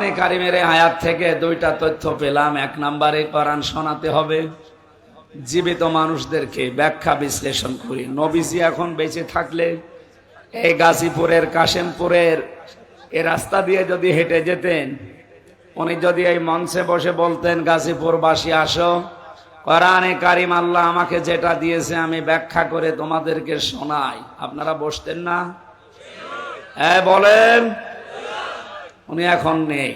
কোরআনে কারিমের আয়াত থেকে দুইটা তথ্য পেলাম। এক নম্বরে কোরআন শোনাতে হবে জীবিত মানুষদেরকে, ব্যাখ্যা বিশ্লেষণ করি। নবীজি এখন বেঁচে থাকলে এই গাজীপুরের কাশেমপুরের এই রাস্তা দিয়ে যদি হেঁটে যেতেন, উনি যদি এই মঞ্চে বসে বলতেন গাজীপুরবাসী আসো, কোরআনে কারিম আল্লাহ আমাকে যেটা দিয়েছে আমি ব্যাখ্যা করে তোমাদেরকে শোনাই, আপনারা বসতেন না? হ্যাঁ বলেন। উনি এখন নেই,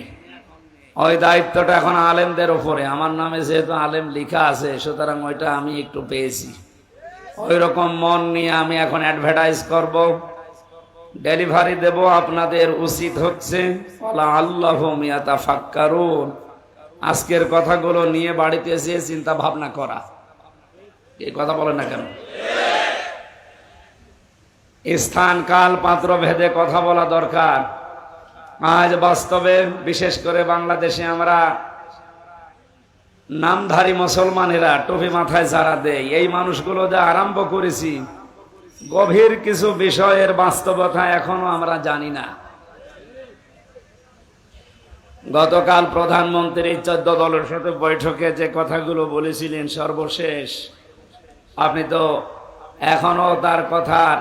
ওই দায়িত্বটা এখন আলেমদের উপরে। আমার নামে যেহেতু আলেম লেখা আছে, সুতরাং ওইটা আমি একটু পেয়েছি। ওই রকম মন নিয়ে আমি এখন অ্যাডভার্টাইজ করব, ডেলিভারি দেব। আপনাদের উচিত হচ্ছে আল্লাহুম ইয়াতাফাক্কারুন, আজকের কথাগুলো নিয়ে বাড়িতে এসে চিন্তা ভাবনা করা। এই কথা বলেন না কেন? স্থান কাল পাত্র ভেদে কথা বলা দরকার। আজ বাস্তবে বিশেষ করে বাংলাদেশে আমরা নামধারী মুসলমানেরা টুপি মাথায় যারা দেয়, এই মানুষগুলো যা আরম্ভ করেছি, গভীর কিছু বিষয়ের বাস্তবতা এখনো আমরা জানি না। গতকাল প্রধানমন্ত্রী 14 দলের সাথে বৈঠকে যে কথাগুলো বলেছিলেন সর্বশেষ, আপনি তো এখনো তার কথার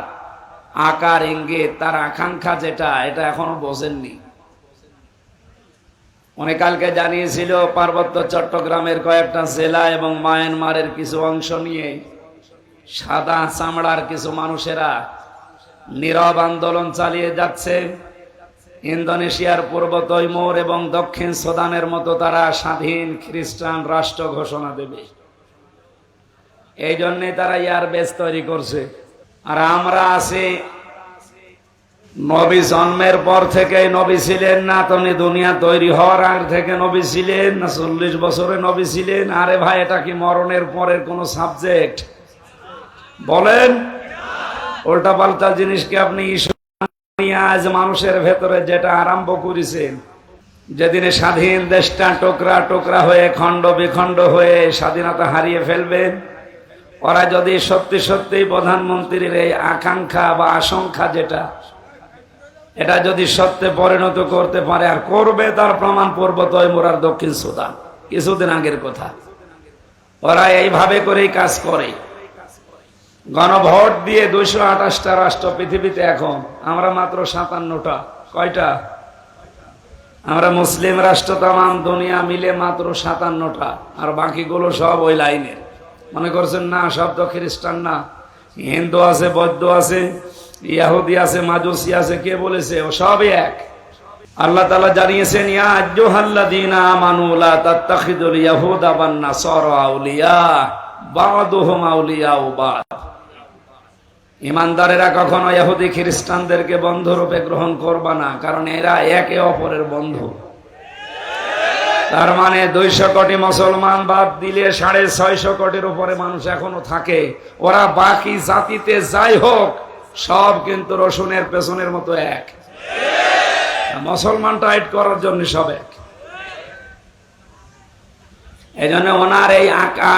আকার ইঙ্গিত, তার আকাঙ্ক্ষা যেটা, এটা এখনো বোঝেননি। উনি কালকে জানিয়েছিল পার্বত্য চট্টগ্রামের কয়েকটা জেলা এবং মায়ানমারের কিছু অংশ নিয়ে সাদা চামড়ার কিছু মানুষেরা নীরব আন্দোলন চালিয়ে যাচ্ছে। ইন্দোনেশিয়ার পূর্ব তৈমুর এবং দক্ষিণ সুদানের মতো তারা স্বাধীন খ্রিস্টান রাষ্ট্র ঘোষণা দেবে, এই জন্যে তারা এয়ারবেস তৈরি করছে। আর আমরা আছি নবী জন্মের পর থেকে নবী ছিলেন না, তুমি দুনিয়া তৈরি হওয়ার আগ থেকে নবী ছিলেন না, 40 বছরে নবী ছিলেন? আরে ভাই, এটা কি মরণের পরের কোন সাবজেক্ট? বলেন। উল্টা পাল্টা জিনিসকে আপনি আজ মানুষের ভেতরে যেটা আরম্ভ করেছেন, যেদিনে স্বাধীন দেশটা টোকরা টোকরা হয়ে খণ্ড বিখণ্ড হয়ে স্বাধীনতা হারিয়ে ফেলবেন, ওরা যদি সত্যি সত্যি প্রধানমন্ত্রীর এই আকাঙ্ক্ষা বা আশঙ্কা যেটা, এটা যদি সত্যে পরিণত করতে পারে, আর করবে, তার প্রমাণ পূর্ব তৈমুর আর দক্ষিণ সুদান, কিছুদিন আগের কথা। ওরা এইভাবে করেই কাজ করে। গণভোট দিয়ে 228টা রাষ্ট্র পৃথিবীতে, এখন আমরা মাত্র 57টা। কয়টা? আমরা মুসলিম রাষ্ট্র তামাম দুনিয়া মিলে মাত্র 57টা, আর বাকিগুলো সব ওই লাইনের। মনে করছেন না সব তো খ্রিস্টান না, হিন্দু আছে, বৌদ্ধ আছে, ইহুদি আছে, মাজুসি আছে, কে বলেছে? ও সবই এক। আল্লাহ তাআলা জানিয়েছেন, ইয়া আইয়ুহাল্লাযীনা আমানু লা তাত্তাখিযুল ইয়াহুদা ওয়ান নাসারা আউলিয়া বা'দুহুম আউলিয়াউ বা'দ। ঈমানদারেরা কখনো ইহুদি খ্রিস্টানদেরকে বন্ধুরূপে গ্রহণ করবা না, কারণ এরা একে অপরের বন্ধু। তার মানে 200 কোটি মুসলমান বাদ দিলে 650 কোটির উপরে মানুষ এখনো থাকে। ওরা বাকি জাতিতে যাই হোক, সব কিন্তু রসুনের পেছনের মতো এক। মুসলমান টাইট করার জন্য সব এক। এই জন্য ওনার এই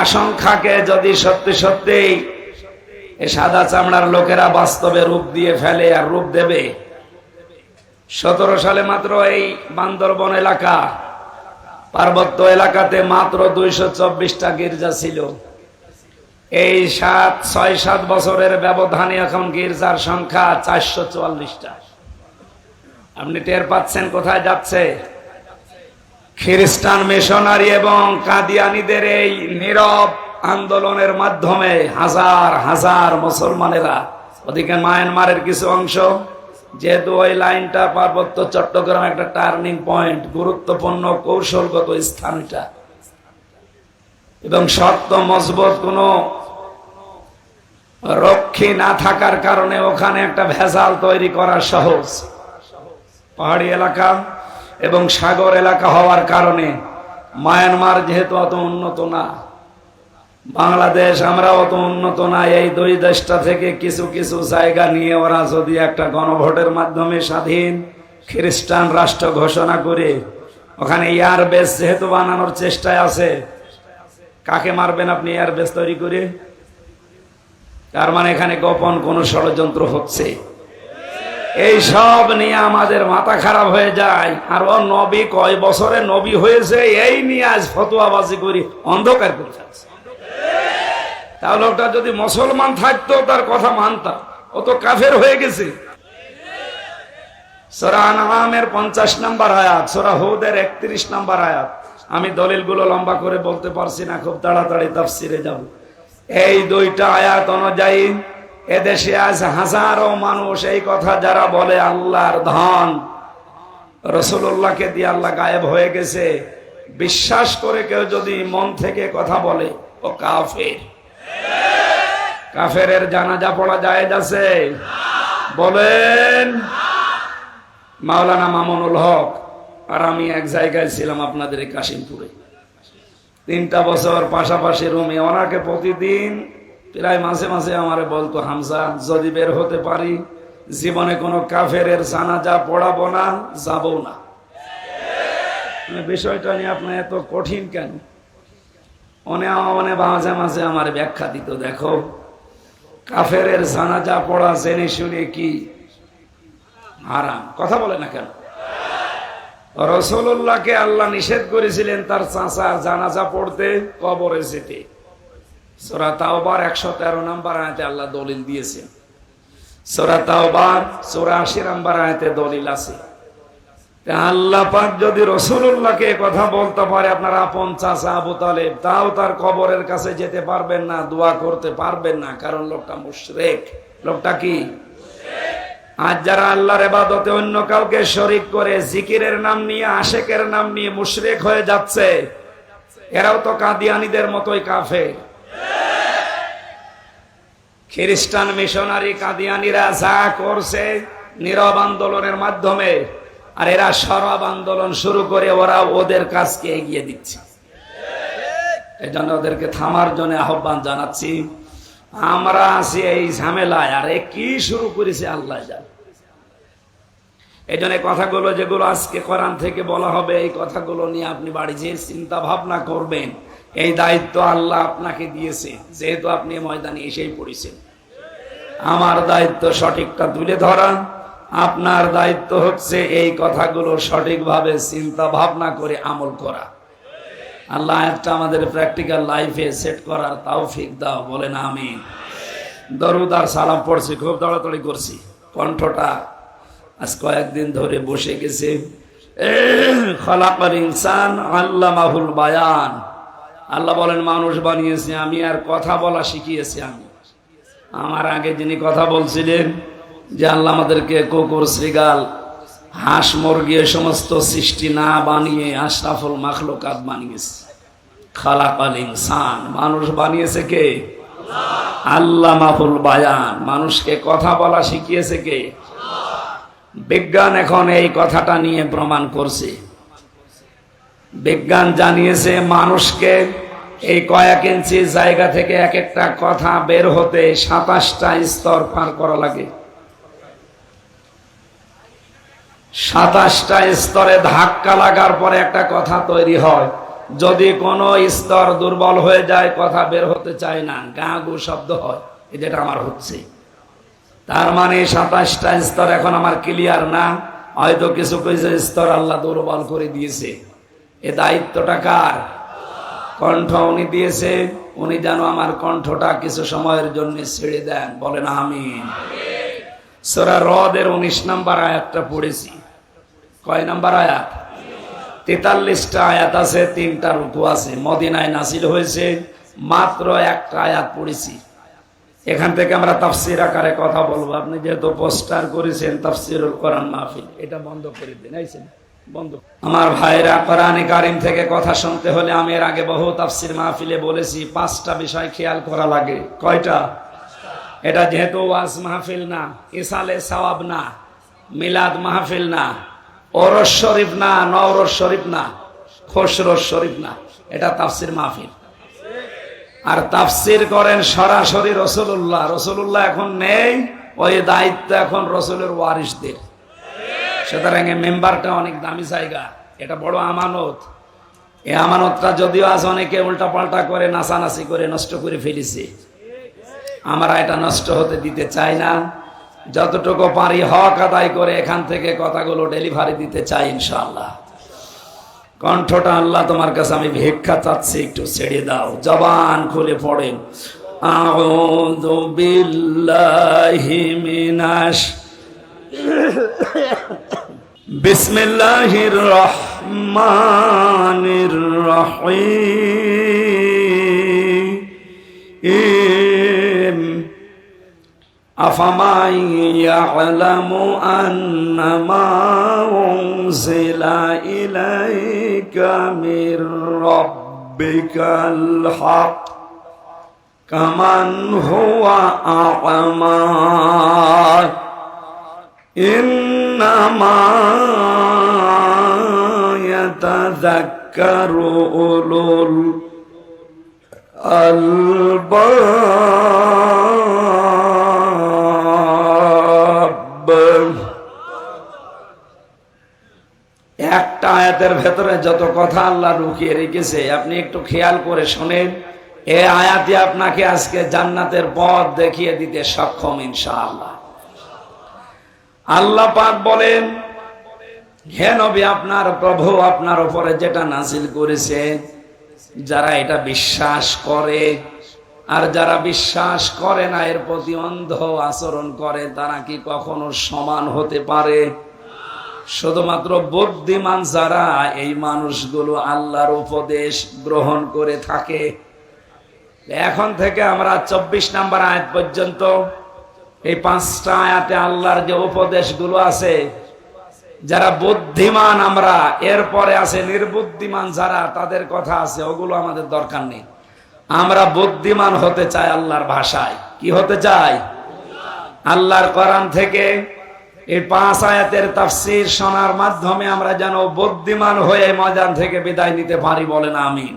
আশঙ্কাকে যদি সত্যি সত্যি এই সাদা চামড়ার লোকেরা বাস্তবে রূপ দিয়ে ফেলে, আর রূপ দেবে। 17 সালে মাত্র এই বান্দরবন এলাকা, পার্বত্য এলাকাতে মাত্র 224টা গির্জা ছিল। এই 6-7 বছরের ব্যবধানে এখন গির্জার সংখ্যা 444টা। আপনি টের পাচ্ছেন কোথায় যাচ্ছে? খ্রিস্টান মিশনারি এবং কাদিয়ানীদের এই নীরব আন্দোলনের মাধ্যমে হাজার হাজার মুসলমানেরা, ওদিকে মায়ানমারের কিছু অংশ, যেহেতু ওই লাইনটা পার্বত্য চট্টগ্রাম একটা টার্নিং পয়েন্ট, গুরুত্বপূর্ণ কৌশলগত স্থান এটা, এবং শক্ত মজবুত কোনো রক্ষী না থাকার কারণে ওখানে একটা ভেজাল তৈরি করা সহজ। পাহাড়ি এলাকা এবং সাগর এলাকা হওয়ার কারণে মায়ানমার যেহেতু অত উন্নত না, বাংলাদেশ আমরা অত উন্নত না, এই দুই দেশটা থেকে কিছু কিছু জায়গা নিয়ে ওরা যদি একটা গণভোটের মাধ্যমে স্বাধীন খ্রিস্টান রাষ্ট্র ঘোষণা করে ওখানে এয়ারবেস যেহেতু বানানোর চেষ্টায় আছে, কাকে মারবেন আপনি এয়ারবেস তৈরি করে? তার মানে এখানে গোপন কোন ষড়যন্ত্র হচ্ছে। এই সব নিয়ে আমাদের মাথা খারাপ হয়ে যায়। আর ও নবী কয় বছরে নবী হয়েছে এই নিয়ে আজ ফতোয়াবাজি করি অন্ধকার করে থাকছে। তাহলে লোকটা যদি মুসলমান থাকতো তার কথা মানতাম, ও তো কাফের হয়ে গেছে। সূরা আনআমের 50 নম্বর আয়াত, সূরা হুদের 31 নম্বর আয়াত। আমি দলিলগুলো লম্বা করে বলতে পারছি না, খুব তাড়াতাড়ি তাফসিরে যাব। এই দুইটা আয়াত অনুযায়ী এদেশে আজ হাজারো মানুষ এই কথা যারা বলে আল্লাহর ধন রাসূলুল্লাহকে দিয়ে আল্লাহ গায়েব হয়ে গেছে, বিশ্বাস করে কেউ যদি মন থেকে কথা বলে ও কাফের। কাফেরের জানাজা পড়া জায়েজ আছে? বলেন। মাওলানা মামুনুল হক আর আমি এক জায়গায় ছিলাম আপনাদের কাশিমপুরে, 3টা বছর পাশাপাশি রুমে। ওনাকে প্রতিদিন প্রায় মাঝে মাঝে আমারে বলতো, হামজা যদি বের হতে পারি জীবনে কোনো কাফেরের জানাজা পড়াবো না, যাবো না। বিষয়টা নিয়ে আপনার এত কঠিন কেন? মাঝে মাঝে আমার ব্যাখ্যা দিত, দেখো কাফেরের জানাজা পড়া জেনে শুনে কি হারাম? কথা বলে না কেন? রাসূলুল্লাহকে আল্লাহ নিষেধ করেছিলেন তার চাচার জানাজা পড়তে, কবরে যেতে। সূরা তাওবার 113 নম্বর আয়াতে আল্লাহ দলিল দিয়েছেন। সূরা তাওবার 84 নম্বর আয়াতে দলিল আছে। আল্লাহ পাক যদি রাসূলুল্লাহকে কথা বলতে পারে আপনার আপন চাচা আবু তালেব, তাও তার কবরের কাছে যেতে পারবেন না, দোয়া করতে পারবেন না, কারণ লোকটা মুশরিক। লোকটা কি? আজ যারা আল্লাহর ইবাদতে অন্য কাউকে শরীক করে জিকিরের নাম নিয়ে, আশেকের নাম নিয়ে মুশরিক হয়ে যাচ্ছে, এরাও তো কাদিয়ানীদের মতোই কাফের। খ্রিস্টান মিশনারি কাদিয়ানীরা যা করছে নীরব আন্দোলনের মাধ্যমে, আর এরা সরব আন্দোলন শুরু করে ওরা ওদের কাজকে এগিয়ে দিচ্ছে। এই জন্য ওদেরকে থামার জন্য আহ্বান জানাচ্ছি। আমরা আছি এই ঝামেলায়, আর কি শুরু করেছে আল্লাহ জানে। এই জন্য কথাগুলো যেগুলো আজকে কোরআন থেকে বলা হবে, এই কথাগুলো নিয়ে আপনি বাড়ি যেয়ে চিন্তা ভাবনা করবেন। এই দায়িত্ব আল্লাহ আপনাকে দিয়েছে, যেহেতু আপনি ময়দানে এসেই পড়েছেন। আমার দায়িত্ব সঠিকটা তুলে ধরা, আপনার দায়িত্ব হচ্ছে এই কথাগুলো সঠিকভাবে চিন্তা ভাবনা করে আমল করা। আল্লাহ একটা আমাদের প্র্যাকটিক্যাল লাইফে সেট করার তৌফিক দাও, বলেন আমিন। দরুদ আর সালাম পড়ছি, খুব তাড়াতাড়ি করছি, কণ্ঠটা আজ কয়েকদিন ধরে বসে গেছে। খালাকাল ইনসান আল্লামাহুল বায়ান। আল্লাহ বলেন মানুষ বানিয়েছি আমি, আর কথা বলা শিখিয়েছি আমি। আমার আগে যিনি কথা বলছিলেন যে আল্লাহ আমাদেরকে কুকুর, শৃগাল, হাঁস, মুরগি এ সমস্ত সৃষ্টি না বানিয়ে আশরাফুল মাখলুকাত বানিয়েছে। খালাকাল ইনসান, মানুষ বানিয়েছে কে? আল্লামাহুল বায়ান, মানুষকে কথা বলা শিখিয়েছে কে? বিজ্ঞান এখন এই কথাটা নিয়ে প্রমাণ করছে। বিজ্ঞান জানিয়েছে মানুষকে এই কয়েক ইঞ্চি জায়গা থেকে এক একটা কথা বের হতে 27টা স্তর পার করা লাগে। 27টা স্তরে ধাক্কা লাগার পরে একটা কথা তৈরি হয়। যদি কোনো স্তর দুর্বল হয়ে যায়, কথা বের হতে চায় না, গা গু শব্দ হয়। যেটা আমার হচ্ছে, তার মানে 27টা স্তর এখন আমার ক্লিয়ার না। হয়তো কিছু কিছু স্তর আল্লাহ দুর্বল করে দিয়েছে। এ দায়িত্বটা কার? কণ্ঠ উনি দিয়েছে, উনি যেন আমার কণ্ঠটা কিছু সময়ের জন্য ছেড়ে দেন, বলেন আমিন। সূরা রদের 19 নম্বর আয়াতটা পড়েছি। কয় নম্বর আয়াত? 43টা আয়াত আছে, 3টা রুকু আছে। মদিনায় নাযিল হয়েছে, মাত্র একটা আয়াত পড়েছি। এখান থেকে আমরা তাফসীর আকারে কথা বলবো। আপনি যেহেতু পোস্টার করেছেন তাফসীরুল কোরআন মাহফিল, এটা বন্ধ করে দিন। আইছেন বন্ধ। আমার ভাইরা, কোরআনে কারীম থেকে কথা শুনতে হলে আমি এর আগে বহু তাফসীর মাহফিলে বলেছি 5টা বিষয় খেয়াল করা লাগে। কয়টা? এটা যেহেতু ওয়াজ মাহফিল না, ইসালে সওয়াব না, মিলাদ মাহফিল না, ওরস শরীফ না, নওরস শরীফ না, খসরস শরীফ না, এটা তাফসীর মাহফিল। আর তাফসীর করেন সরাসরি রাসূলুল্লাহ। রাসূলুল্লাহ এখন নেই, ওই দায়িত্ব এখন রাসূলের ওয়ারিসদের। সুতরাং এই মেম্বারটা অনেক দামি জায়গা, এটা বড় আমানত। এই আমানতটা যদিও আজ অনেকে উল্টা পাল্টা করে নাচানাচি করে নষ্ট করে ফেলেছে, আমরা এটা নষ্ট হতে দিতে চাই না। যতটুকু পারি হক আদায় করে এখান থেকে কথাগুলো ডেলিভারি দিতে চাই ইনশাআল্লাহ। কণ্ঠটা আল্লাহ তোমার কাছে আমি ভিক্ষা চাচ্ছি, একটু ছেড়ে দাও, জবান খুলে পড়েন। আউযু বিল্লাহি মিনাশ বিসমিল্লাহির রহমানির রহিম আফামান ইয়ালামু আন্নামা উনজিলা ইলাইকা মির রাব্বিকাল হক কামান হুয়া আ'মা ইন্নামা ইয়াতাযাক্কারু উলুল আলবাব। একটা আয়াতের ভেতরে যত কথা আল্লাহ লুকিয়ে রেখেছে আপনি একটু খেয়াল করে শোনেন। এই আয়াতে আপনাকে আজকে জান্নাতের পথ দেখিয়ে দিতে সক্ষম ইনশাআল্লাহ। আল্লাহ পাক বলেন, হে নবী, আপনার প্রভু আপনার উপরে যেটা নাযিল করেছে, যারা এটা বিশ্বাস করে আর যারা বিশ্বাস করে না, এর প্রতি অন্ধ আচরণ করে, তারা কি কখনো সমান হতে পারে? শুধুমাত্র বুদ্ধিমান যারা, এই মানুষগুলো আল্লাহর উপদেশ গ্রহণ করে থাকে। এখন থেকে আমরা 24 নম্বর আয়াত পর্যন্ত এই 5টা আয়াতে আল্লাহর যে উপদেশগুলো আছে, যারা বুদ্ধিমান আমরা, এরপরে আছে নির্বুদ্ধিমান যারা, তাদের কথা আছে, ওগুলো আমাদের দরকার নেই। আমরা বুদ্ধিমান হতে চাই আল্লাহর ভাষায়। কি হতে চাই? আল্লাহর কোরআন থেকে এই 5 আয়াতের তাফসীর শোনার মাধ্যমে আমরা যেন বুদ্ধিমান হয়ে ময়দান থেকে বিদায় নিতে পারি। বলেন আমিন।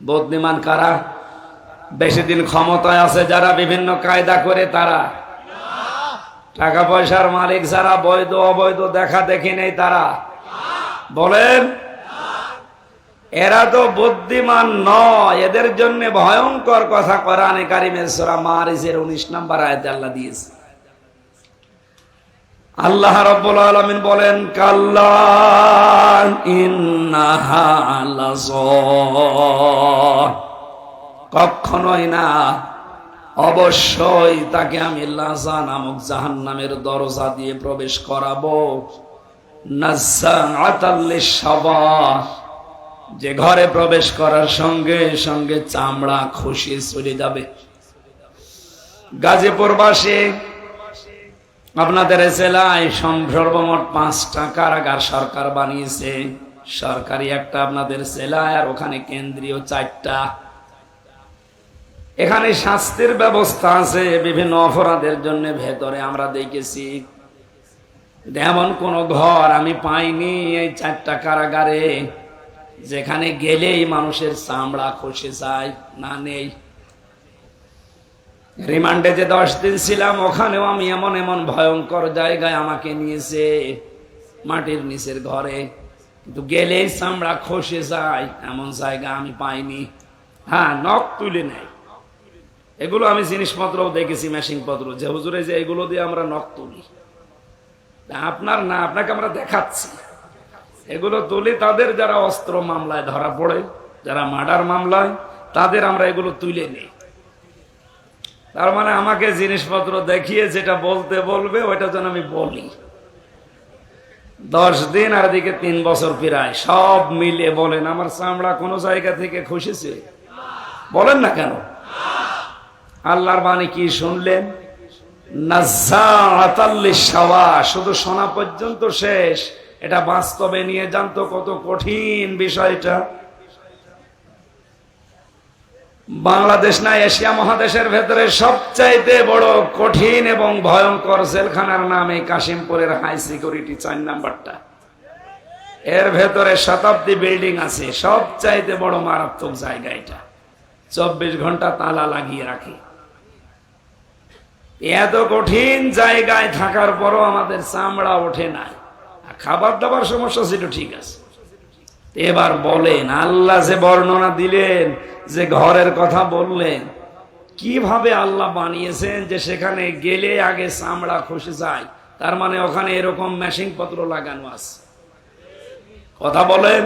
বুদ্ধিমান কারা? বেশি দিন ক্ষমতায় আছে যারা, বিভিন্ন কায়দা করে তারা, টাকা পয়সার মালিক যারা, বৈধ অবৈধ দেখা দেখি নেই তারা। বলেন, এরা তো বুদ্ধিমান নয়। এদের জন্য ভয়ঙ্কর কথা কোরআনে কারিমের সূরা মারিজের 19 নম্বর আয়াতে আল্লাহ দিয়েছে। আল্লাহ রাব্বুল আলামিন বলেন, কাল্লা ইন্নাহা লাযা, কখনোই না, অবশ্যই তাকে আমি লাযা নামক জাহান্নামের দরজা দিয়ে প্রবেশ করাবো। নাযাআতাল লিশাওয়া, যে ঘরে প্রবেশ করার সঙ্গে সঙ্গে চামড়া খসিয়ে চলে যাবে। গাজীপুরবাসী, আপনাদের জেলায় সর্বমোট 5টা কারাগার সরকার বানিয়েছে। সরকারি একটা আপনাদের জেলায়, আর ওখানে কেন্দ্রীয় 4টা। এখানে শাস্তির ব্যবস্থা আছে বিভিন্ন অপরাধের জন্য। ভেতরে আমরা দেখেছি এমন কোন ঘর আমি পাইনি এই 4টা কারাগারে যেখানে গেলেই মানুষের চামড়া খসে যায়, না, নেই। রিমান্ডে যে 10 দিন ছিলাম, ওখানেও আমি এমন এমন ভয়ঙ্কর জায়গায় আমাকে নিয়েছে, মাটির নিচের ঘরে, কিন্তু গেলেই চামড়া খসে যায়, এমন জায়গা আমি পাইনি। হ্যাঁ, নখ তুলে নেয়, এগুলো আমি জিনিসপত্রও দেখেছি, মেশিন পত্র, যে হুজুরে যে এগুলো দিয়ে আমরা নখ তুলি। আপনার না, আপনাকে আমরা দেখাচ্ছি। এগুলো তুলি তাদের যারা অস্ত্র মামলায় ধরা পড়ে, যারা মার্ডার মামলায়, তাদের আমরা এগুলো তুলে নিই। তার মানে আমাকে জিনিসপত্র দেখিয়ে যেটা বলতে বলবে ওইটা যেন আমি বলি। 10 দিন আর এদিকে 3 বছর প্রায়, সব মিলে বলেন আমার চামড়া কোনো জায়গা থেকে খসেছে? বলেন না কেন? আল্লাহর বাণী কি শুনলেন? নাযাআতাল লিশাওয়া, শুধু শোনা পর্যন্ত শেষ। এটা বাস্তবে নিয়ে জানতো কত কঠিন বিষয়টা। বাংলাদেশ না, এশিয়া মহাদেশের ভেতরে সবচাইতে বড় কঠিন এবং ভয়ঙ্কর জেলখানার নাম এই কাশিমপুরের হাই সিকিউরিটি 4 নাম্বারটা। এর ভেতরে শতাব্দী বিল্ডিং আছে, সবচাইতে বড় মারাত্মক জায়গা এটা। 24 ঘন্টা তালা লাগিয়ে রাখে। এত কঠিন জায়গায় থাকার পরও আমাদের চামড়া ওঠে না। খাবার দাবার সমস্যা ছিল, ঠিক আছে। এবার বলেন, আল্লাহ যে বর্ণনা দিলেন, যে ঘরের কথা বললেন, কিভাবে আল্লাহ বানিয়েছেন যে সেখানে গেলে আগে চামড়া খসে যায়, তার মানে ওখানে এরকম মেশিন পত্র লাগানো আছে। কথা বলেন।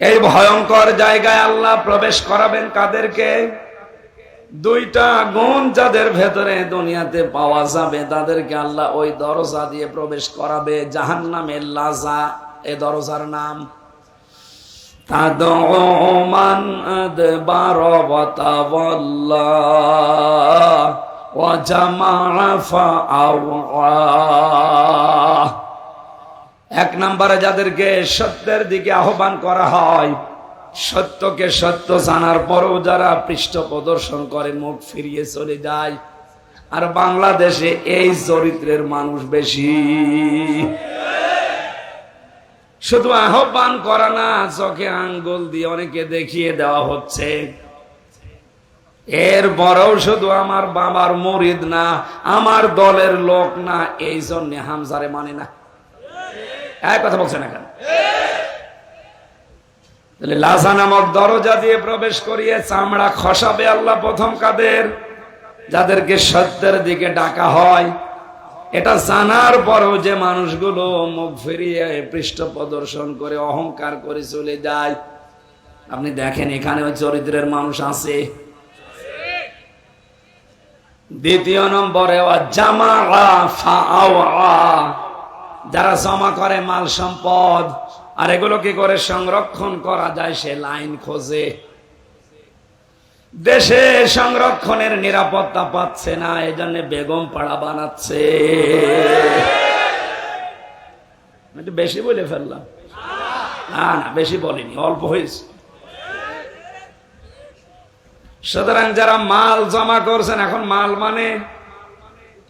এই ভয়ঙ্কর জায়গায় আল্লাহ প্রবেশ করাবেন কাদেরকে? দুইটা গুণ যাদের ভেতরে দুনিয়াতে পাওয়া যাবে তাদেরকে আল্লাহ ওই দরজা দিয়ে প্রবেশ করাবে। জাহান্নামের লাজা এই দরজার নাম। তাদউ মান আদবার ওয়া তাওয়াল্লা ওয়া জামাআ ফাআওয়া। এক নম্বরে যাদেরকে সত্যের দিকে আহ্বান করা হয়, সত্যকে সত্য জানার পরও যারা পৃষ্ঠ প্রদর্শন করে, মুখ ফিরিয়ে চলে যায়। আর বাংলাদেশে এই চরিত্রের মানুষ বেশি। শুধু আহ্বান করা না, চোখে আঙ্গুল দিয়ে অনেকে দেখিয়ে দেওয়া হচ্ছে। এর বড়ও শুধু আমার বাবার মুরিদ না, আমার দলের লোক না, এই জন্য হামজারে মানে না। এক কথা বলছে না কেন? লাজা নামক দরজা দিয়ে প্রবেশ করিয়ে চামড়া খসাবে আল্লাহ প্রথম কাদের? যাদেরকে সত্যের দিকে ডাকা হয়। এটা জানার পরেও যে মানুষগুলো মুখ ফিরিয়ে পৃষ্ঠ প্রদর্শন করে অহংকার করে চলে যায়, আপনি দেখেন এখানে ওই চরিত্রের মানুষ আছে। দ্বিতীয় নম্বরে যারা জমা করে মাল সম্পদ, আর এগুলো কি করে সংরক্ষণ করা যায় সে লাইন খোঁজে। দেশে সংরক্ষণের নিরাপত্তা পাচ্ছে না, এই জন্য বেগম পাড়া বানাচ্ছে। বেশি বলে ফেললাম? না না, বেশি বলিনি, অল্প হয়েছে। সুতরাং যারা মাল জমা করছেন, এখন মাল মানে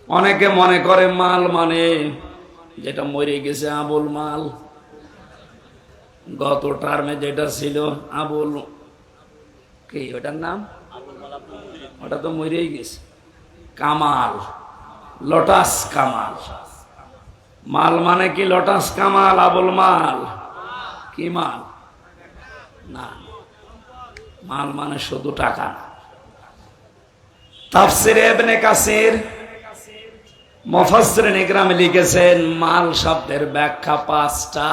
অনেকে মনে করে মাল মানে যেটা মরে গেছে আবুল মাল। গত টার্মে যেটা ছিল আবুল কি ওটার নাম, ওটা তো মরেই গেছে। কামাল, লোটাস কামাল। মাল মানে কি লোটাস কামাল? আবুল মাল কি মাল? না, মাল মানে শুধু টাকা না। তাফসিরে ইবনে কাসির মুফাসসিরিন ইকরামে লিখেছেন মাল শব্দের ব্যাখ্যা 5টা।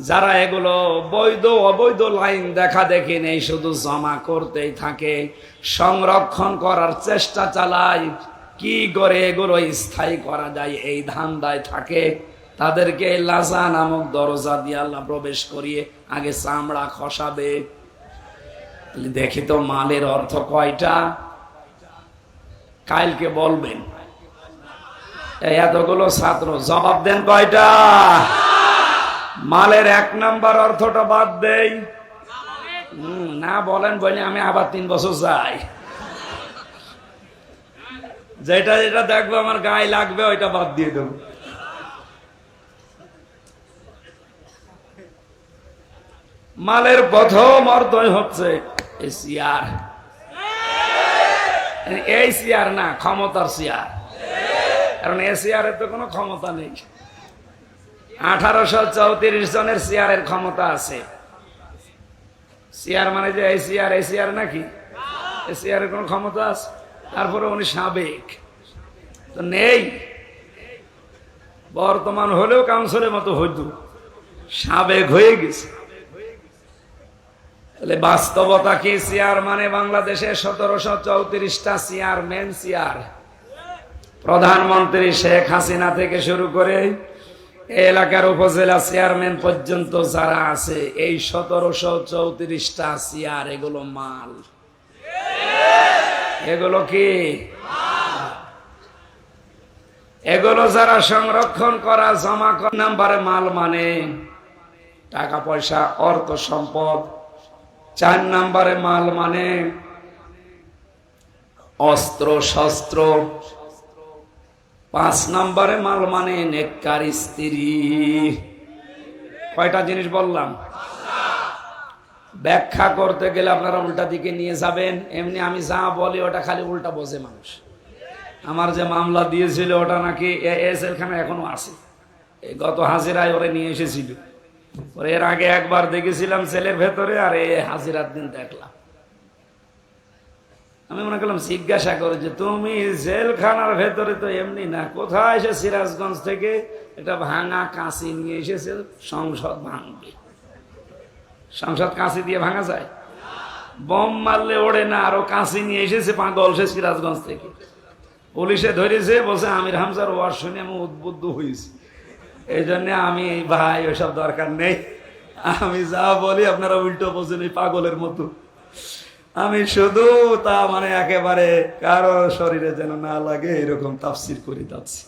যারা এগুলো বৈধ অবৈধ লাইন দেখা দেখি নেই, শুধু জমা করতেই থাকে, সংরক্ষণ করার চেষ্টা চালায়, কি করে এগুলো স্থায়ী করা যায় এই ধান্দায় থাকে, তাদেরকে লাজা নামক দরজা দিয়ে আল্লাহ প্রবেশ করিয়ে আগে চামড়া খসাবে। দেখি তো মালের অর্থ কয়টা? কালকে বলবেন। এতগুলো ছাত্র জবাব দেন কয়টা? মালের 1 নাম্বার অর্থটা বাদ দেই। না বলেন বলে আমি আবার 3 বছর যাই। যেটা যেটা দেখবো আমার গায়ে লাগবে ওইটা বাদ দিয়ে দেব। মালের প্রথম অর্থই হচ্ছে চেয়ার। এই চেয়ার না, ক্ষমতার চেয়ার। কারণ এই চেয়ারের তো কোনো ক্ষমতা নেই। 1834 জনের চেয়ারের ক্ষমতা আছে। চেয়ার মানে যে এই চেয়ার নাকি? এই চেয়ারের কোনো ক্ষমতা আছে? তারপরে উনি সাবেক তো নেই। বর্তমান হলেও কাউন্সিলের মতো হইতো, সাবেক হয়ে গেছে। তাহলে বাস্তবতা কি? চেয়ার মানে বাংলাদেশে 1734টা চেয়ার, মেন চেয়ার। প্রধানমন্ত্রী শেখ হাসিনা থেকে শুরু করে এলাকার উপজেলা চেয়ারম্যান পর্যন্ত যারা আছে, এই 1734টা চেয়ার, এগুলো মাল। এগুলো কি? এগুলো যারা সংরক্ষণ করা জমা করা। নাম্বারে মাল মানে টাকা পয়সা, অর্থ সম্পদ। 4 নাম্বারে মাল মানে অস্ত্র শস্ত্র। 5 নাম্বারে মাল মানে নেককার স্ত্রী। কয়টা জিনিস বললাম? ব্যাখ্যা করতে গেলে আপনারা উল্টা দিকে নিয়ে যাবেন। এমনি আমি যা বলি ওটা খালি উল্টা বোঝে মানুষ। আমার যে মামলা দিয়েছিল ওটা নাকি জেলখানা এখনো আছে। এই গত হাজিরায় ওরে নিয়ে এসেছিল। ওরে এর আগে একবার দেখেছিলাম সেলের ভেতরে, আর এই হাজিরার দিন দেখলাম। আমি মনে করলাম জিজ্ঞাসা করে যে তুমি জেলখানার ভেতরে তো এমনি না, কোথায় এসে সিরাজগঞ্জ থেকে একটা ভাঙা কাঁচি নিয়ে এসেছে, সংসদ ভাঙবে। সংসদ কাঁচি দিয়ে ভাঙা যায়? বোম মারলে ওড়ে না, আরো কাঁচি নিয়ে এসেছে পাগল সে সিরাজগঞ্জ থেকে। পুলিশে ধরেছে, বলছে আমির হামজার ওয়াজ শুনে আমি উদ্বুদ্ধ হয়েছি, এই জন্য আমি ভাই ওইসব দরকার নেই, আমি যা বলি আপনারা উল্টো বোঝেন এই পাগলের মতো। আমি শুধু তা মানে একেবারে কারো শরীরে যেন না লাগে এরকম তাফসির করে যাচ্ছি।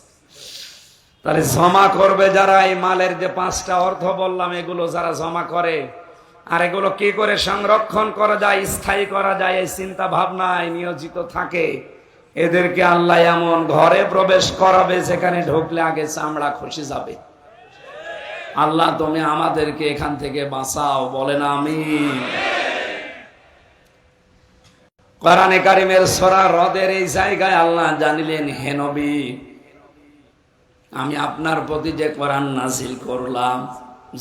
তাহলে জমা করবে যারা, এই মালের যে 5টা অর্থ বললাম, এগুলো যারা জমা করে আর এগুলো কি করে সংরক্ষণ করা যায়, স্থায়ী করা যায়, এই চিন্তা ভাবনায় নিয়োজিত থাকে, এদেরকে আল্লাহ এমন ঘরে প্রবেশ করাবে যেখানে ঢুকলে আগে চামড়া খসে যাবে। আল্লাহ তুমি আমাদেরকে এখান থেকে বাঁচাও, বলেন আমিন। কোরআনে কারিমের সূরা রদের এই জায়গায় আল্লাহ জানিলেন, হে নবী, আমি আপনার প্রতি যে কোরআন নাজিল করলাম,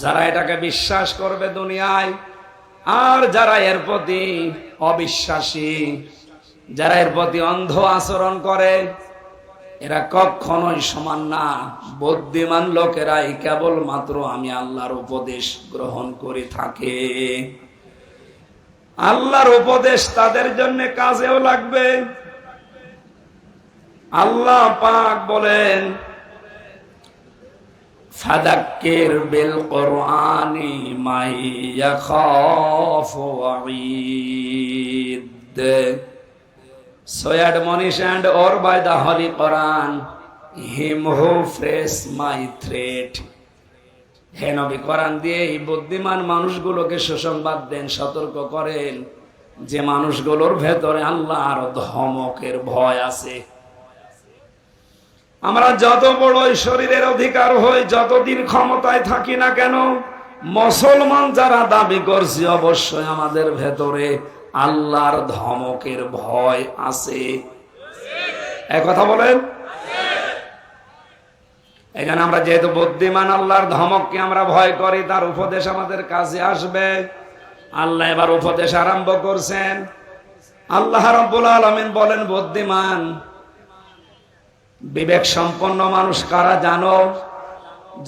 যারা এটাকে বিশ্বাস করবে দুনিয়ায়, আর যারা এর প্রতি অবিশ্বাসী, যারা এর প্রতি অন্ধ আচরণ করে, এরা কখনোই সমান না। বুদ্ধিমান লোকেরাই কেবলমাত্র আমি আল্লাহর উপদেশ গ্রহণ করে থাকে। আল্লাহর উপদেশ তাদের জন্য কাজেও লাগবে। আল্লাহ পাক বলেন, ফাদাক্কির বিল কুরআনি মান ইয়াখাফু ওয়াঈদ। So admonish and or by the Holy Quran him who face my threat. হে নবী, কোরআন দিয়ে এই বুদ্ধিমান মানুষগুলোকে সুসংবাদ দেন, সতর্ক করেন যে মানুষগুলোর ভেতরে আল্লাহর ধমকের ভয় আছে। আমরা যত বড়ই শরীরের অধিকার হই, যতদিন ক্ষমতায় থাকি না কেন, মুসলমান যারা দাবি করছি, অবশ্যই আমাদের ভেতরে আল্লাহর ধমকের ভয় আছে। এই কথা বলেন। এখানে আমরা যেহেতু বুদ্ধিমান, আল্লাহর ধমককে আমরা ভয় করি, তার উপদেশ আমাদের কাছে আসবে। আল্লাহ এবার উপদেশ আরম্ভ করছেন। আল্লাহ রাব্বুল আলামিন বলেন, বুদ্ধিমান বিবেক সম্পন্ন মানুষ কারা জানো?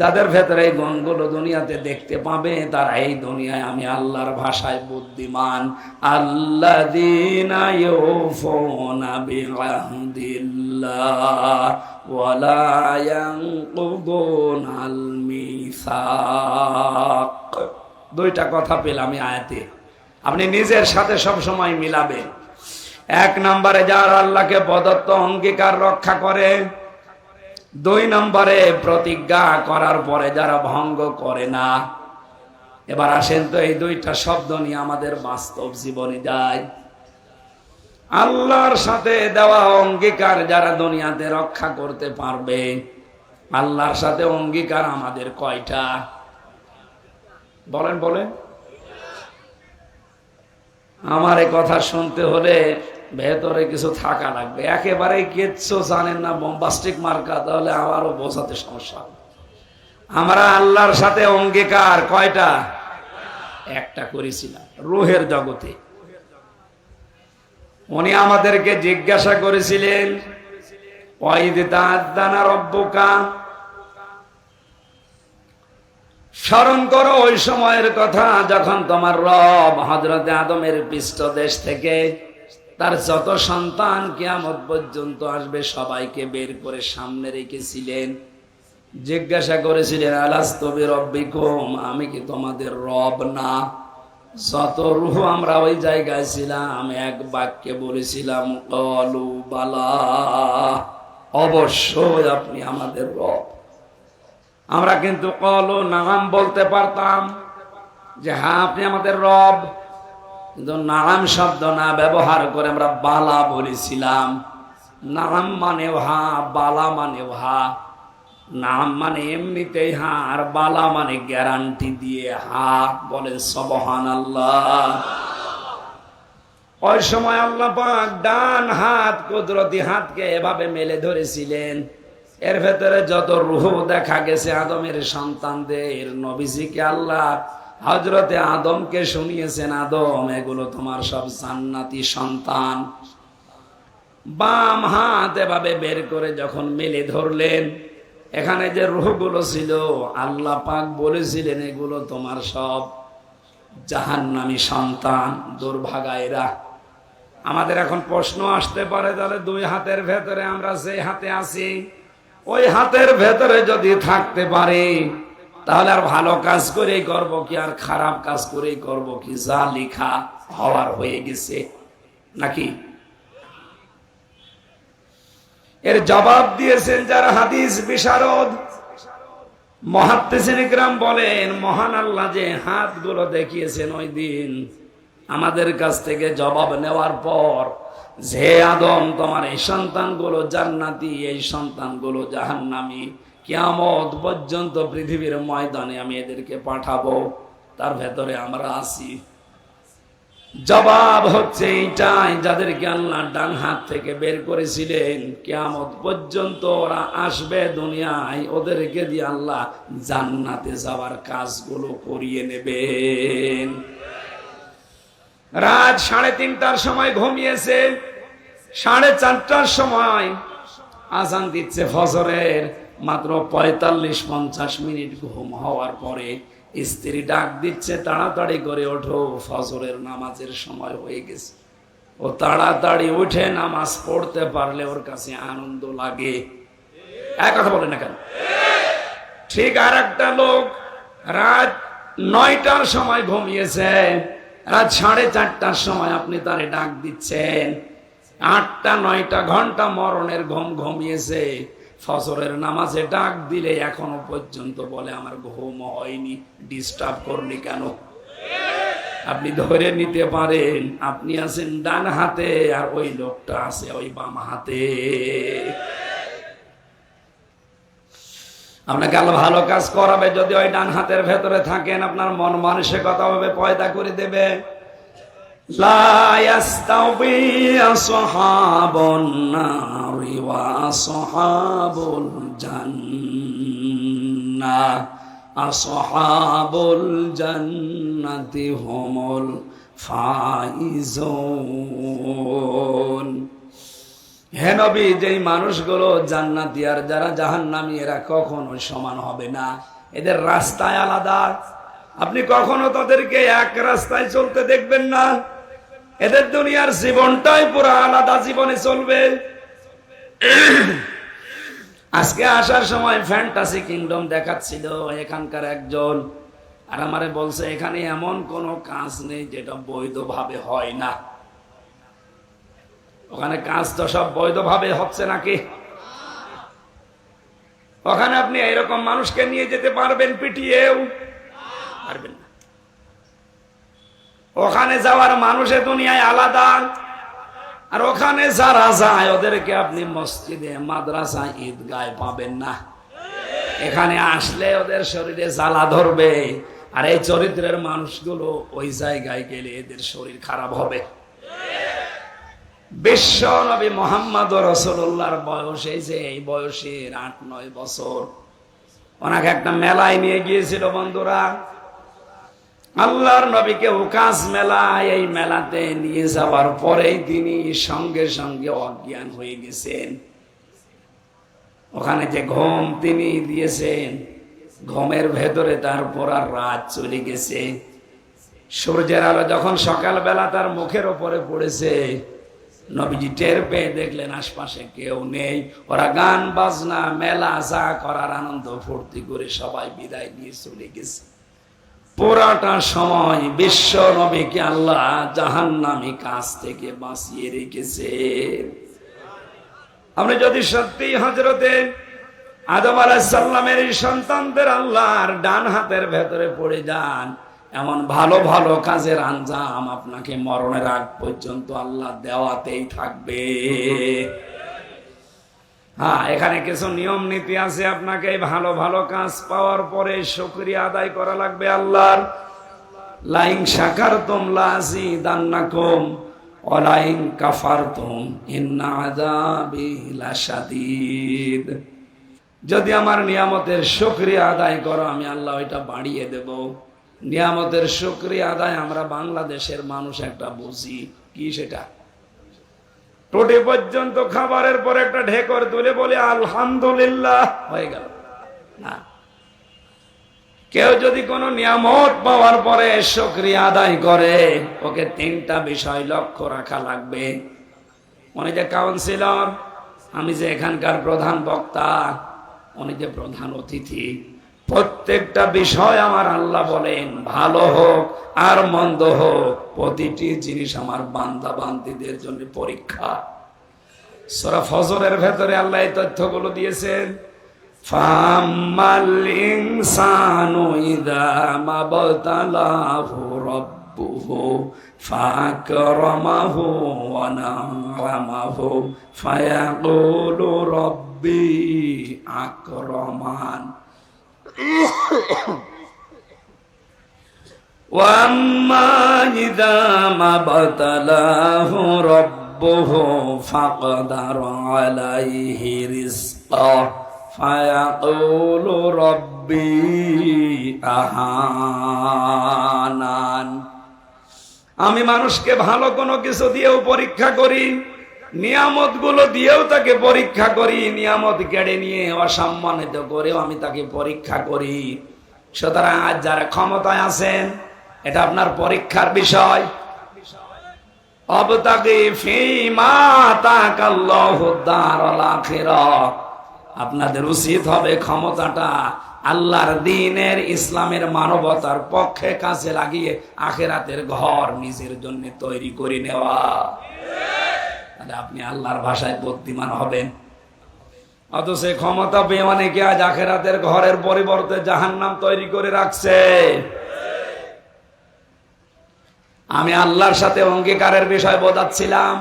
যাদের ভেতরে এই গুণগুলো দুনিয়াতে দেখতে পাবে, তারা এই দুনিয়ায় আমি আল্লাহর ভাষায় বুদ্ধিমান। আল্লাযীনা ইউফুনা বিআহদিল্লাহ ওয়া লা ইয়ানকুদুনাল মিসাক। দুইটা কথা পেলাম এই আয়াতে, আপনি নিজের সাথে সব সময় মিলাবেন। 1 নম্বরে যারা আল্লাহকে প্রদত্ত অঙ্গীকার রক্ষা করে, 2 নম্বরে প্রতিজ্ঞা করার পরে যারা ভঙ্গ করে না। এবার আসেন তো এই দুইটা শব্দ নিয়ে আমাদের বাস্তব জীবনে যায়। আল্লাহর সাথে দেওয়া অঙ্গীকার যারা দুনিয়াতে রক্ষা করতে পারবে, আল্লাহর সাথে অঙ্গীকার আমাদের কয়টা? বলেন বলেন। আমার এই কথা শুনতে হলে ভেতরে কিছু থাকা লাগবে। একেবারে কিচ্ছু জানেন না, বোম্বাস্টিক মার্কা, তাহলে আবারও বোঝাতে সমস্যা। আমরা আল্লাহর সাথে অঙ্গীকার কয়টা? একটা করেছিলাম রূহের জগতে। উনি আমাদেরকে জিজ্ঞাসা করেছিলেন, ওয়াইদ তাআদ্দানা রাব্বুকা, স্মরণ করো ওই সময়ের কথা যখন তোমার রব হযরতে আদমের পৃষ্ঠদেশ থেকে তার যত সন্তান কিয়ামত পর্যন্ত আসবে সবাইকে বের করে সামনে রেখেছিলেন। জিজ্ঞাসা করেছিলেন, আলাস্তু বিরব্বিকুম, আমি কি তোমাদের রব না? যত রূহ আমরা ওই জায়গায় ছিলাম, এক বাক্যে বলেছিলাম, ক্বালু বালা, অবশ্যই আপনি আমাদের রব। আমরা কিন্তু ক্বালু নাম বলতে পারতাম যে হ্যাঁ আপনি আমাদের রব, কিন্তু নাম শব্দ না ব্যবহার করে আমরা বালা বলেছিলাম। নাম মানে হা, বালা মানে হা। নাম মানে এমনিতেই হা, আর বালা মানে গ্যারান্টি দিয়ে হা। বলে সুবহানাল্লাহ। ওই সময় আল্লাহ পাক ডান হাত, কুদরতি হাতকে এভাবে মেলে ধরেছিলেন। এর ভেতরে যত রূহ দেখা গেছে আদমের সন্তানদের, নবীজিকে আল্লাহ হযরতে আদমকে শুনিয়েছেন, আদম এগুলো তোমার সব জান্নাতি সন্তান। বাম হাত এভাবে বের করে যখন মেলে ধরলেন, এখানে যে রূহগুলো ছিল আল্লাহ পাক বলেছিলেন এগুলো তোমার সব জাহান্নামী সন্তান, দুর্ভাগা এরা। আমাদের এখন প্রশ্ন আসতে পারে, তাহলে দুই হাতের ভেতরে আমরা যে হাতে আছি ওই হাতের ভেতরে যদি থাকতে পারে তাহলে আর ভালো কাজ করেই করব কি আর খারাপ কাজ করেই করব কি? যা লেখা হওয়ার হয়ে গেছে নাকি? এর জবাব দিয়েছেন যারা হাদিস বিশারদ, মুহাদ্দিসিন ইকরাম বলেন, মহান আল্লাহ যে হাতগুলো দেখিয়েছেন ওই দিন আমাদের কাছ থেকে জবাব নেওয়ার পর, যে আদম তোমার এই সন্তানগুলো জান্নাতি, এই সন্তানগুলো জাহান্নামী, কিয়ামত পর্যন্ত পৃথিবীর ময়দানে আমি এদেরকে পাঠাবো, তার ভেতরে আমরা আছি। জবাব হচ্ছে এইটাই, যাদেরকে আল্লাহ ডান হাত থেকে বের করেছিলেন কিয়ামত পর্যন্ত ওরা আসবে দুনিয়ায়, ওদেরকে দিয়ে আল্লাহ জান্নাতে যাওয়ার কাজগুলো করিয়ে নেবেন। রাত 3:30টার সময় ঘুমিয়েছে, 4:30টার সময় আজান দিচ্ছে ফজরের, মাত্র 45-50 মিনিট ঘুম হওয়ার পরে স্ত্রী ডাক দিচ্ছে, তাড়াতাড়ি করে ওঠো, ফজরের নামাজের সময় হয়ে গেছে। ও তাড়াতাড়ি উঠে নামাজ পড়তে পারলে ওর কাছে আনন্দ লাগে। এক কথা বলে না কেন? ঠিক আর একটা লোক রাত 9টার সময় ঘুমিয়েছে, রাত 4:30টার সময় আপনি তারে ডাক দিচ্ছেন, 8-9 ঘন্টা মরণের ঘুম ঘুমিয়েছে, ফজরের নামাজে ডাক দিলে এখনো পর্যন্ত বলে আমার ঘুম হয়নি, ডিস্টার্ব করলি কেন? আপনি ধরে নিতে পারেন আপনি আছেন ডান হাতে আর ওই লোকটা আছে ওই বাম হাতে। আপনাকে আল্লাহ ভালো কাজ করাবে যদি ওই ডান হাতের ভেতরে থাকেন, আপনার মন মানসিকতা ভাবে পয়দা করে দেবে। লা ইয়াস্তাউই আসহাবুন নারি ওয়া আসহাবুল জান্নাহ, আসহাবুল জান্নাতি হুমুল ফাইজুন। হে নবী, যেই মানুষগুলো জান্নাতি আর যারা জাহান্নামী এরা কখনো সমান হবে না, এদের রাস্তায় আলাদা। আপনি কখনো তাদেরকে এক রাস্তায় চলতে দেখবেন না, এদের দুনিয়ার জীবনটাই পুরো আলাদা জীবনে চলবে। আজকে আসার সময় ফ্যান্টাসি কিংডম দেখাচ্ছিল এখানকার একজন, আর আমারে বলছে এখানে এমন কোনো কাজ নেই যেটা বৈধভাবে হয় না। ওখানে কাজ তো সব বৈধভাবে হচ্ছে নাকি? ওখানে আপনি এরকম মানুষকে নিয়ে যেতে পারবেন পিটিয়েও? পারবেন না। ওখানে যাওয়ার মানুষের দুনিয়ায় আলাদা, আর ওখানে যারা যায় ওদেরকে আপনি মসজিদে, মাদ্রাসা, ঈদগায় পাবেন না। এখানে আসলে ওদের শরীরে জ্বালা ধরবে, আর এই চরিত্রের মানুষগুলো ওই জায়গায় গেলে এদের শরীর খারাপ হবে। বিশ্ব নবী মুহাম্মদ রাসূলুল্লাহর বয়স এই যে এই বয়সের 8-9 বছর, ওনাকে একটা মেলায় নিয়ে গিয়েছিল বন্ধুরা। আল্লাহর নবীকে উকাস মেলায়, এই মেলাতে নিয়ে যাওয়ার পরেই তিনি সঙ্গে সঙ্গে অজ্ঞান হয়ে গেছেন। ওখানে যে ঘুম তিনি দিয়েছেন, ঘুমের ভেতরে তারপর আর রাত চলে গেছে। সূর্যের আলো যখন সকালবেলা তার মুখের ওপরে পড়েছে, নবীজি টের পেয়ে দেখলেন আশপাশে কেউ নেই। ওরা গান বাজনা, মেলা যা করার আনন্দ ফুর্তি করে সবাই বিদায় নিয়ে চলে গেছে। পুরাটা সময় বিশ্ব নবীকে আল্লাহ জাহান্নামী কাজ থেকে বাঁচিয়ে রেখেছে। আপনি যদি সত্যি হযরতে আদম আলাইহিস সালামের সন্তানদের আল্লাহর ডান হাতের ভেতরে পড়ে যান, এমন ভালো ভালো কাজের আঞ্জাম আপনাকে মরণের আগ পর্যন্ত আল্লাহ দেওয়াতেই থাকবে। হ্যাঁ, এখানে কিছু নিয়ম নীতি আছে। আপনাকে এই ভালো ভালো কাজ পাওয়ার পরে শুকরিয়া আদায় করা লাগবে আল্লাহর। লাইন শাকারতুম লাযিদান্নাকুম ওয়া লাইন কাফারতুম ইন্না আযাবি লাশাদীদ। যদি আমার নিয়ামতের শুকরিয়া আদায় করো আমি আল্লাহ ওইটা বাড়িয়ে দেব। নিয়ামতের শুকরিয়া আদায় আমরা বাংলাদেশের মানুষ একটা বুঝি কি, সেটা টোটে পর্যন্ত খাবারের পর একটা ঢেকর তুলে বলে আলহামদুলিল্লাহ, হয়ে গেল না। কেউ যদি কোনো নিয়ামত পাওয়ার পরে শুকরিয়া আদায় করে, ওকে তিনটা বিষয় লক্ষ্য রাখা লাগবে। উনি যে কাউন্সিলর, আমি যে এখানকার প্রধান বক্তা, উনি যে প্রধান অতিথি, প্রত্যেকটা বিষয় আমার আল্লাহ বলেন ভালো হোক আর মন্দ হোক, প্রতিটি জিনিস আমার বান্দা বান্দীদের জন্য পরীক্ষা। সূরা ফজরের ভেতরে আল্লাহ এই তথ্যগুলো দিয়েছেন। ফাম্মাল ইনসানু ইযা মাবতালাহু রাব্বুহু ফাকরামাহু ওয়া না'আমাহু ফায়াকুলু রাব্বি আকরামান ওয়া আম্মা ইযা মাবতালাহু রাব্বুহু ফাকদারা আলাইহি রিজকাহু ফায়াকুলু রাব্বি আহানান। আমি মানুষকে ভালো কোনো কিছু দিয়েও পরীক্ষা করি, নিয়ামত গুলো দিয়েও তাকে পরীক্ষা করি, নিয়ামত কেড়ে নিয়ে অসম্মানিত করেও আমি তাকে পরীক্ষা করি। সুতরাং আজ যারা ক্ষমতায় আছেন, এটা আপনার পরীক্ষার বিষয়। আবতাগি ফীমা আতাকাল্লাহু দারাল আখিরাহ, আপনাদের উচিত হবে ক্ষমতাটা আল্লাহর দ্বীনের, ইসলামের, মানবতার পক্ষে কাজে লাগিয়ে আখিরাতের ঘর নিজের জন্য তৈরি করে নেওয়া। তাহলে আপনি আল্লাহর ভাষায় বুদ্ধিমান হবেন। অথচ ক্ষমতা পেয়ে অনেকে আজ আখিরাতের ঘরের পরিবর্তে জাহান্নাম তৈরি করে রাখছে। আমি আল্লাহর সাথে অঙ্গীকারের বিষয় বোঝাচ্ছিলাম।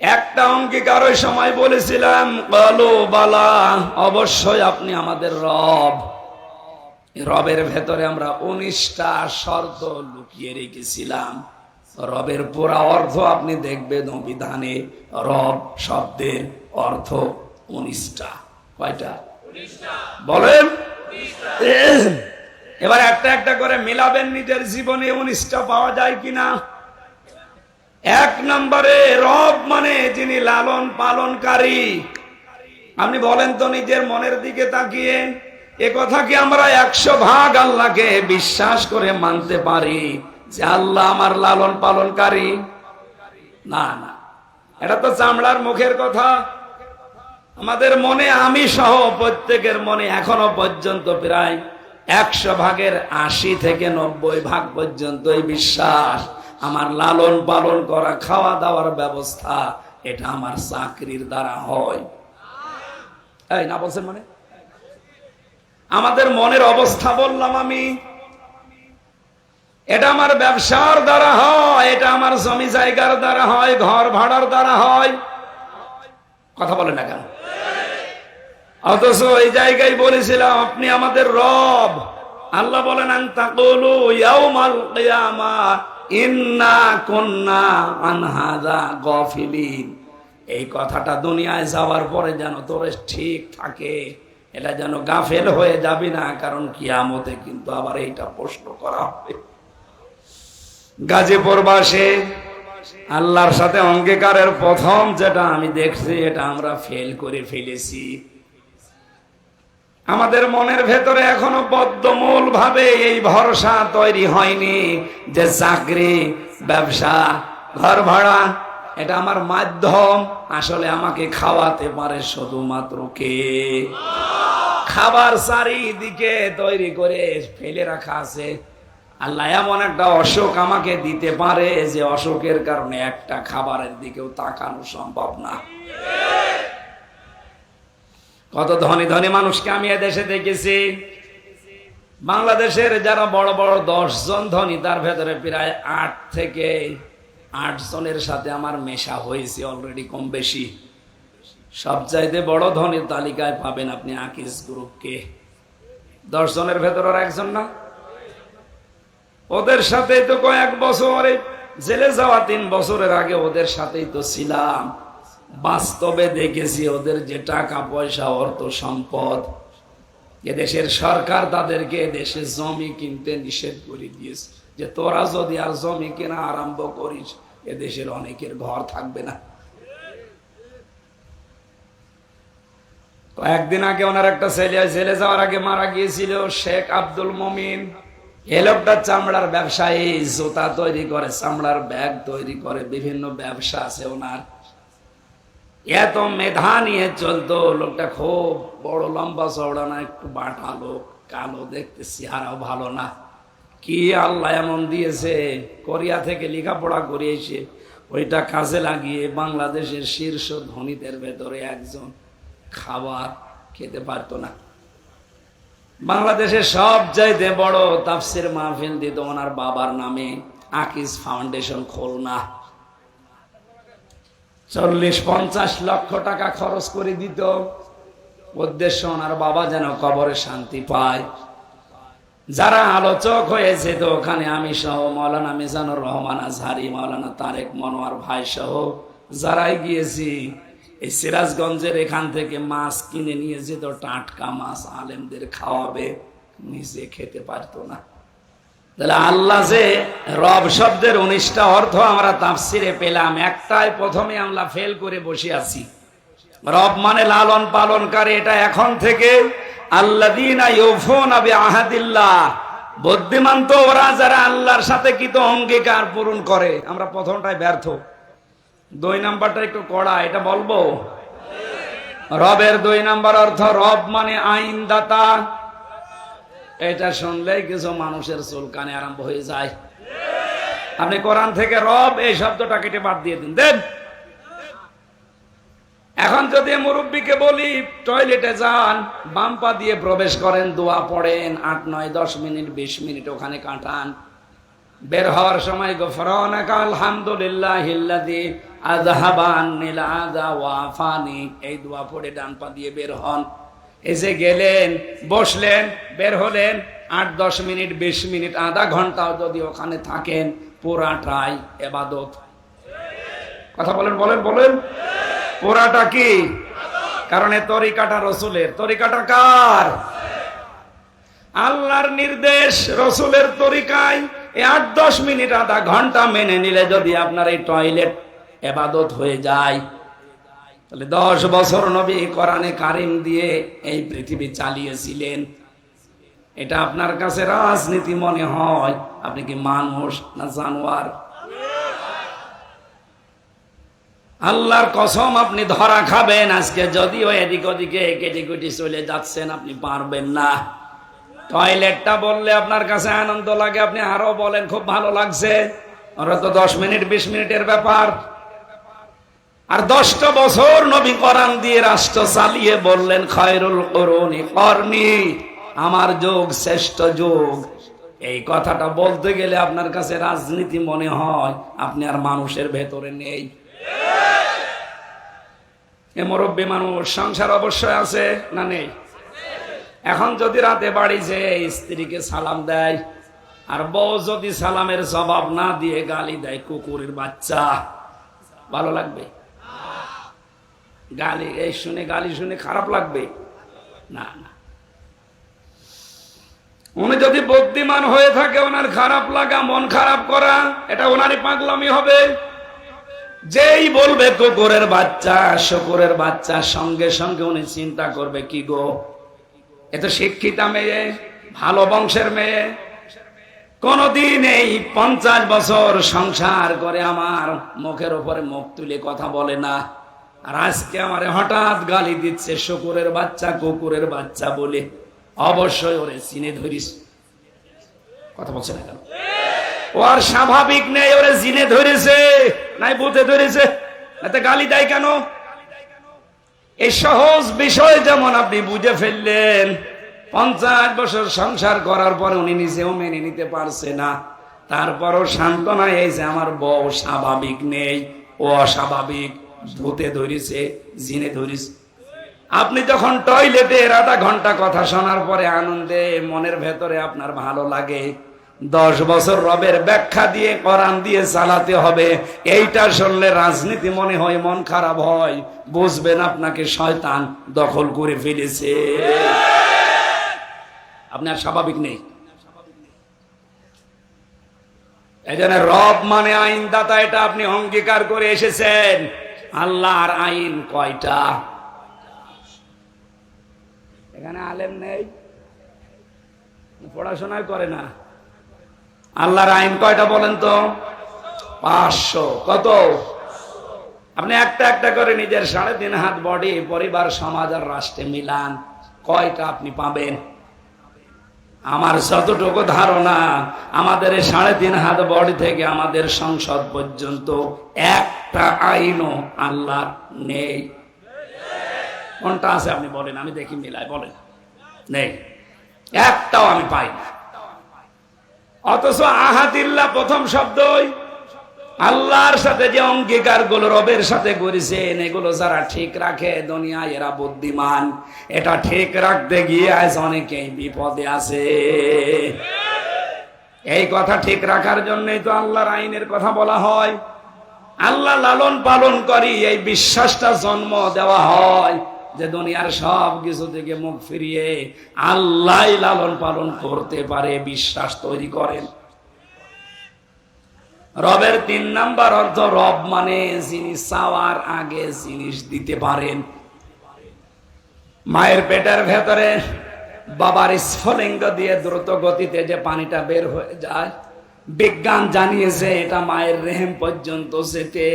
একটা অঙ্গীকার ওই সময় বলেছিলাম, বলো বালা, অবশ্যই আপনি আমাদের রব। রবের ভেতরে আমরা 19টা শর্ত লুকিয়ে রেখেছিলাম। রবের পুরা অর্থ আপনি দেখবেন অভিধানে, রব শব্দের অর্থ 19টা। কয়টা? বলেন। এবার একটা একটা করে মিলাবেন নিজের জীবনে, 19টা পাওয়া যায় কিনা। এক নম্বরে রব মানে যিনি লালন পালনকারী। আপনি বলেন তো নিজের মনের দিকে তাকিয়ে, এ কথা কি আমরা 100% আল্লাহকে বিশ্বাস করে মানতে পারি যে আল্লাহ আমার লালন পালনকারী? না না, এটা তো চামড়ার মুখের কথা। আমাদের মনে, আমি সহ প্রত্যেকের মনে এখনো পর্যন্ত প্রায় 100%-এর 80 থেকে 90% পর্যন্ত এই বিশ্বাস, আমার লালন পালন করা, খাওয়া দাওয়ার ব্যবস্থা, এটা আমার চাকরির দ্বারা হয়। এই না বলছেন মানে? আমাদের মনের অবস্থা বললাম আমি। এটা আমার ব্যবসার দ্বারা হয়, এটা আমার জমি জায়গার দ্বারা হয়, ঘর ভাড়ার দ্বারা হয়। কথা বলে না কেন? অথচ এই জায়গায় বলেছিলাম আপনি আমাদের রব। আল্লাহ বলেন আন তাকুলু ইয়াউমাল কিয়ামাহ ইন্না কুন্না আন হাযা গাফিলিন। এই কথাটা দুনিয়ায় যাওয়ার পরে যেন তোর ঠিক থাকে, এটা যেন গাফেল হয়ে যাবি না, কারণ কিয়ামতে কিন্তু আবার এইটা প্রশ্ন করা হবে। গাজীপুরবাসী আল্লাহর সাথে অঙ্গীকারের প্রথম যেটা আমি দেখছি, এটা আমরা ফেল করে ফেলেছি। আমাদের মনের ভেতরে এখনো বদ্ধমূল ভাবে এই ভরসা তৈরি হয়নি যে চাকরি, ব্যবসা, ঘর ভাড়া, এটা আমার মাধ্যম। আসলে আমাকে খাওয়াতে পারে শুধুমাত্র কে? খাবার চারিদিকে তৈরি করে ফেলে রাখা আছে। আল্লাহ এমন একটা অসুখ আমাকে দিতে পারে যে অসুখের কারণে একটা খাবারের দিকেও তাকানো সম্ভব না। কত ধনী ধনী মানুষকে আমি এদেশে দেখেছি। বাংলাদেশের যারা বড় বড় 10 জন ধনী, তার ভেতরে প্রায় 8 থেকে 8 জনের সাথে আমার মেশা হয়েছে অলরেডি, কম বেশি। সবচাইতে বড় ধনীর তালিকায় পাবেন আপনি আকিজ গ্রুপকে। 10 জনের ভেতর আর একজন না। ওদের সাথেই তো কয়েক বছরে জেলে যাওয়া, 3 বছরের আগে ওদের সাথেই তো ছিলাম। বাস্তবে দেখেছি ওদের যে টাকা পয়সা, অর্থ সম্পদ, এদেশের সরকার তাদেরকে দেশে জমি কিনতে নিষেধ করে দিয়েছে, যে তোরা যদি আর জমি কেনা আরম্ভ করিস এদেশের অনেকের ঘর থাকবে না। কয়েকদিন আগে ওনার একটা ছেলে যাওয়ার আগে মারা গিয়েছিল, শেখ আব্দুল মমিন। এ লোকটা চামড়ার ব্যবসায়ী, জুতা তৈরি করে, চামড়ার ব্যাগ তৈরি করে, বিভিন্ন ব্যবসা আছে ওনার। এত মেধা নিয়ে চলতো লোকটা, খুব বড় লম্বা চওড়া না, একটু বাটা লোক, কালো দেখতে, চেহারাও ভালো না। কি আল্লাহ এমন দিয়েছে, কোরিয়া থেকে লেখাপড়া করিয়েছে, ওইটা কাজে লাগিয়ে বাংলাদেশের শীর্ষ ধনীদের ভেতরে একজন। খাবার খেতে পারতো না। বাংলাদেশের সবচাইতে বড় তাফসির মাহফিল দিত ওনার বাবার নামে, আকিজ ফাউন্ডেশন খুলনা। 40-50 লক্ষ টাকা খরচ করে দিত, উদ্দেশ্য ওনার বাবা যেন কবরে শান্তি পায়। যারা আলোচক হয়েছে তো ওখানে আমি সহ, মাওলানা মিজানুর রহমান আজহারি, মাওলানা তারেক মনোয়ার ভাই সহ যারাই গিয়েছি, এই সিরাজগঞ্জের এখান থেকে মাছ কিনে নিয়ে যেত, টাটকা মাছ, আলেমদের খাওয়াবে, নিজে খেতে পারতো না। তাহলে আল্লাহ যে রব শব্দের 19টা অর্থ আমরা তাফসিরে পেলাম, একটাই প্রথমে আমরা ফেল করে বসে আছি। রব মানে লালন পালনকারী, এটা এখন থেকে আল্লাযীনা ইউফুনা বিআহাদিল্লাহ, বুদ্ধিমান তো ওরা যারা আল্লাহর সাথে কৃত অঙ্গীকার পূরণ করে। আমরা প্রথমটাই ব্যর্থ। 2 নাম্বারটা একটু কড়া, এটা বলবো। রবের 2 নাম্বার অর্থ, রব মানে আইনদাতা। এটা শুনলেই কিছু মানুষের চুলকানি আরম্ভ হয়ে যায়। আপনি কোরআন থেকে রব এই শব্দটা কেটে বাদ দিয়ে দিন, দেন। এখন যদি মুরব্বীকে বলি টয়লেটে যান, বাম পা দিয়ে প্রবেশ করেন, দোয়া পড়েন, 8, 9, 10 মিনিট 20 মিনিট ওখানে কাটান, বের হওয়ার সময় গফরানাকা আলহামদুলিল্লাহিল্লাযী আযহাবা আন্নিল আযা ওয়া আফানি, এই দোয়া পড়ে ডান পা দিয়ে বের হন। এসে গেলেন, বসলেন, বের হলেন, 8, 10 মিনিট 20 মিনিট আধা ঘন্টাও যদি ওখানে থাকেন, পুরাটাই ইবাদত। কথা বলেন, বলেন, বলেন, পুরাটা কি? কারণ এ তরিকাটা রসুলের। তরিকাটা কার? আল্লাহর নির্দেশ, রসুলের তরিকায় 8-10 মিনিট আধা ঘন্টা মেনে নিলে যদি আপনার এই টয়লেট ইবাদত হয়ে যায়, তাহলে 10 বছর নবী কোরআনে কারিম দিয়ে এই পৃথিবী চালিয়েছিলেন। এটা আপনার কাছে রাজনীতি মনে হয়? আপনি কি মানুষ না জানোয়ার? আল্লাহর কসম, আপনি ধরা খাবেন আজকে। যদিও এদিক ওদিকে কেটে কুটি চলে যাচ্ছেন, আপনি পারবেন না। টয়লেটটা বললে আপনার কাছে আনন্দ লাগে, আপনি আরো বলেন খুব ভালো লাগছে। ওরা তো 10 মিনিট 20 মিনিটের ব্যাপার। আর 10টা বছর নবী কোরআন দিয়ে রাষ্ট্র চালিয়ে বললেন, খায়রুল কুরুনি করনি, আমার যুগ শ্রেষ্ঠ যুগ। এই কথাটা বলতে গেলে আপনার কাছে রাজনীতি মনে হয়, আপনি আর মানুষের ভেতরে নেই। এ মুরব্বী মানুষ, সংসার অবশ্যই আছে না নেই? এখন যদি রাতে বাড়ি যেয়ে স্ত্রীকে সালাম দেয়, আর বউ যদি সালামের জবাব না দিয়ে গালি দেয়, কুকুরের বাচ্চা, ভালো লাগবে? গালি এই শুনে, গালি শুনে খারাপ লাগবে? না, না। উনি যদি বুদ্ধিমান হয়ে থাকে, ওনার খারাপ লাগা, মন খারাপ করা, এটা ওনারই পাগলামি হবে। যেই বলবে কুকুরের বাচ্চা, শুকুরের বাচ্চা, সঙ্গে সঙ্গে উনি চিন্তা করবে, কি গো, এ তো শিক্ষিতা মেয়ে, ভালো বংশের মেয়ে, কোনদিন এই 50 বছর সংসার করে আমার মুখের উপরে মুখ তুলে কথা বলে না, আর আজকে আমার হঠাৎ গালি দিচ্ছে শুকুরের বাচ্চা, কুকুরের বাচ্চা বলে। অবশ্যই ওরে চিনে ধরিস। কথা বলছে না কেন? ও আর স্বাভাবিক নেই, ওরে জিনে ধরেছে, নাই বুঝে ধরেছে, এতে গালি দেয় কেন? এই সহজ বিষয় যেমন আপনি বুঝে ফেললেন, 50 বছর সংসার করার পরে উনি নিজেও মেনে নিতে পারছে না, তারপরও সান্ত্বনা এই যে আমার বউ স্বাভাবিক নেই, ও অস্বাভাবিক, ভূতে ধরেছে, জিনে ধরেছে। আপনি যখন টয়লেটে আধা ঘন্টা কথা শোনার পরে আনন্দে মনের ভেতরে আপনার ভালো লাগে, 10 বছর রবের ব্যাখ্যা দিয়ে কোরআন দিয়ে চালাতে হবে, এইটা শুনলে রাজনীতি মনে হয়, মন খারাপ হয়, বুঝবেন আপনাকে শয়তান দখল করে ফেলেছে। আপনি আর স্বাভাবিক নেই। এই জন্য রব মানে আইনদাতা, এটা আপনি অঙ্গীকার করে এসেছেন। আল্লাহর আইন কয়টা? এখানে আলেম নেই, পড়াশোনা করে না। আল্লাহর আইন কয়টা বলেন তো? 500। কত? আপনি একটা একটা করে নিজের 3.5 হাত বডি, পরিবার, সমাজ আর রাষ্ট্রে মিলান, কয়টা আপনি পাবেন? আমার যতটুকু ধারণা, আমাদের 3.5 হাত বডি থেকে আমাদের সংসদ পর্যন্ত একটা আইনও আল্লাহ নেই। কোনটা আছে আপনি বলেন, আমি দেখি মিলাই, বলেন। নেই, একটাও আমি পাই না। অথচ আহাদিল্লাহ প্রথম শব্দই আল্লাহর সাথে যে অঙ্গীকার গুলো রবের সাথে করেছেন, এগুলো যারা ঠিক রাখে দুনিয়ায় এরা বুদ্ধিমান। এটা ঠিক রাখতে গিয়ে আজ অনেকেই বিপদে আছে। এই কথা ঠিক রাখার জন্যই তো আল্লাহর আইনের কথা বলা হয়। আল্লাহ লালন পালন করি, এই বিশ্বাসটা জন্ম দেওয়া হয় যে দুনিয়ার সব কিছু থেকে মুখ ফিরিয়ে আল্লাহ লালন পালন করতে পারে, বিশ্বাস তৈরি করেন। রবের 3 নাম্বার অর্থ, রব মানে যিনি চাওয়ার আগে জিনিস দিতে পারেন। মায়ের পেটের ভেতরে বাবার স্ফলিঙ্গ দিয়ে দ্রুত গতিতে যে পানিটা বের হয়ে যায়, বিজ্ঞান জানিয়েছে এটা মায়ের রেহেম পর্যন্ত যেতে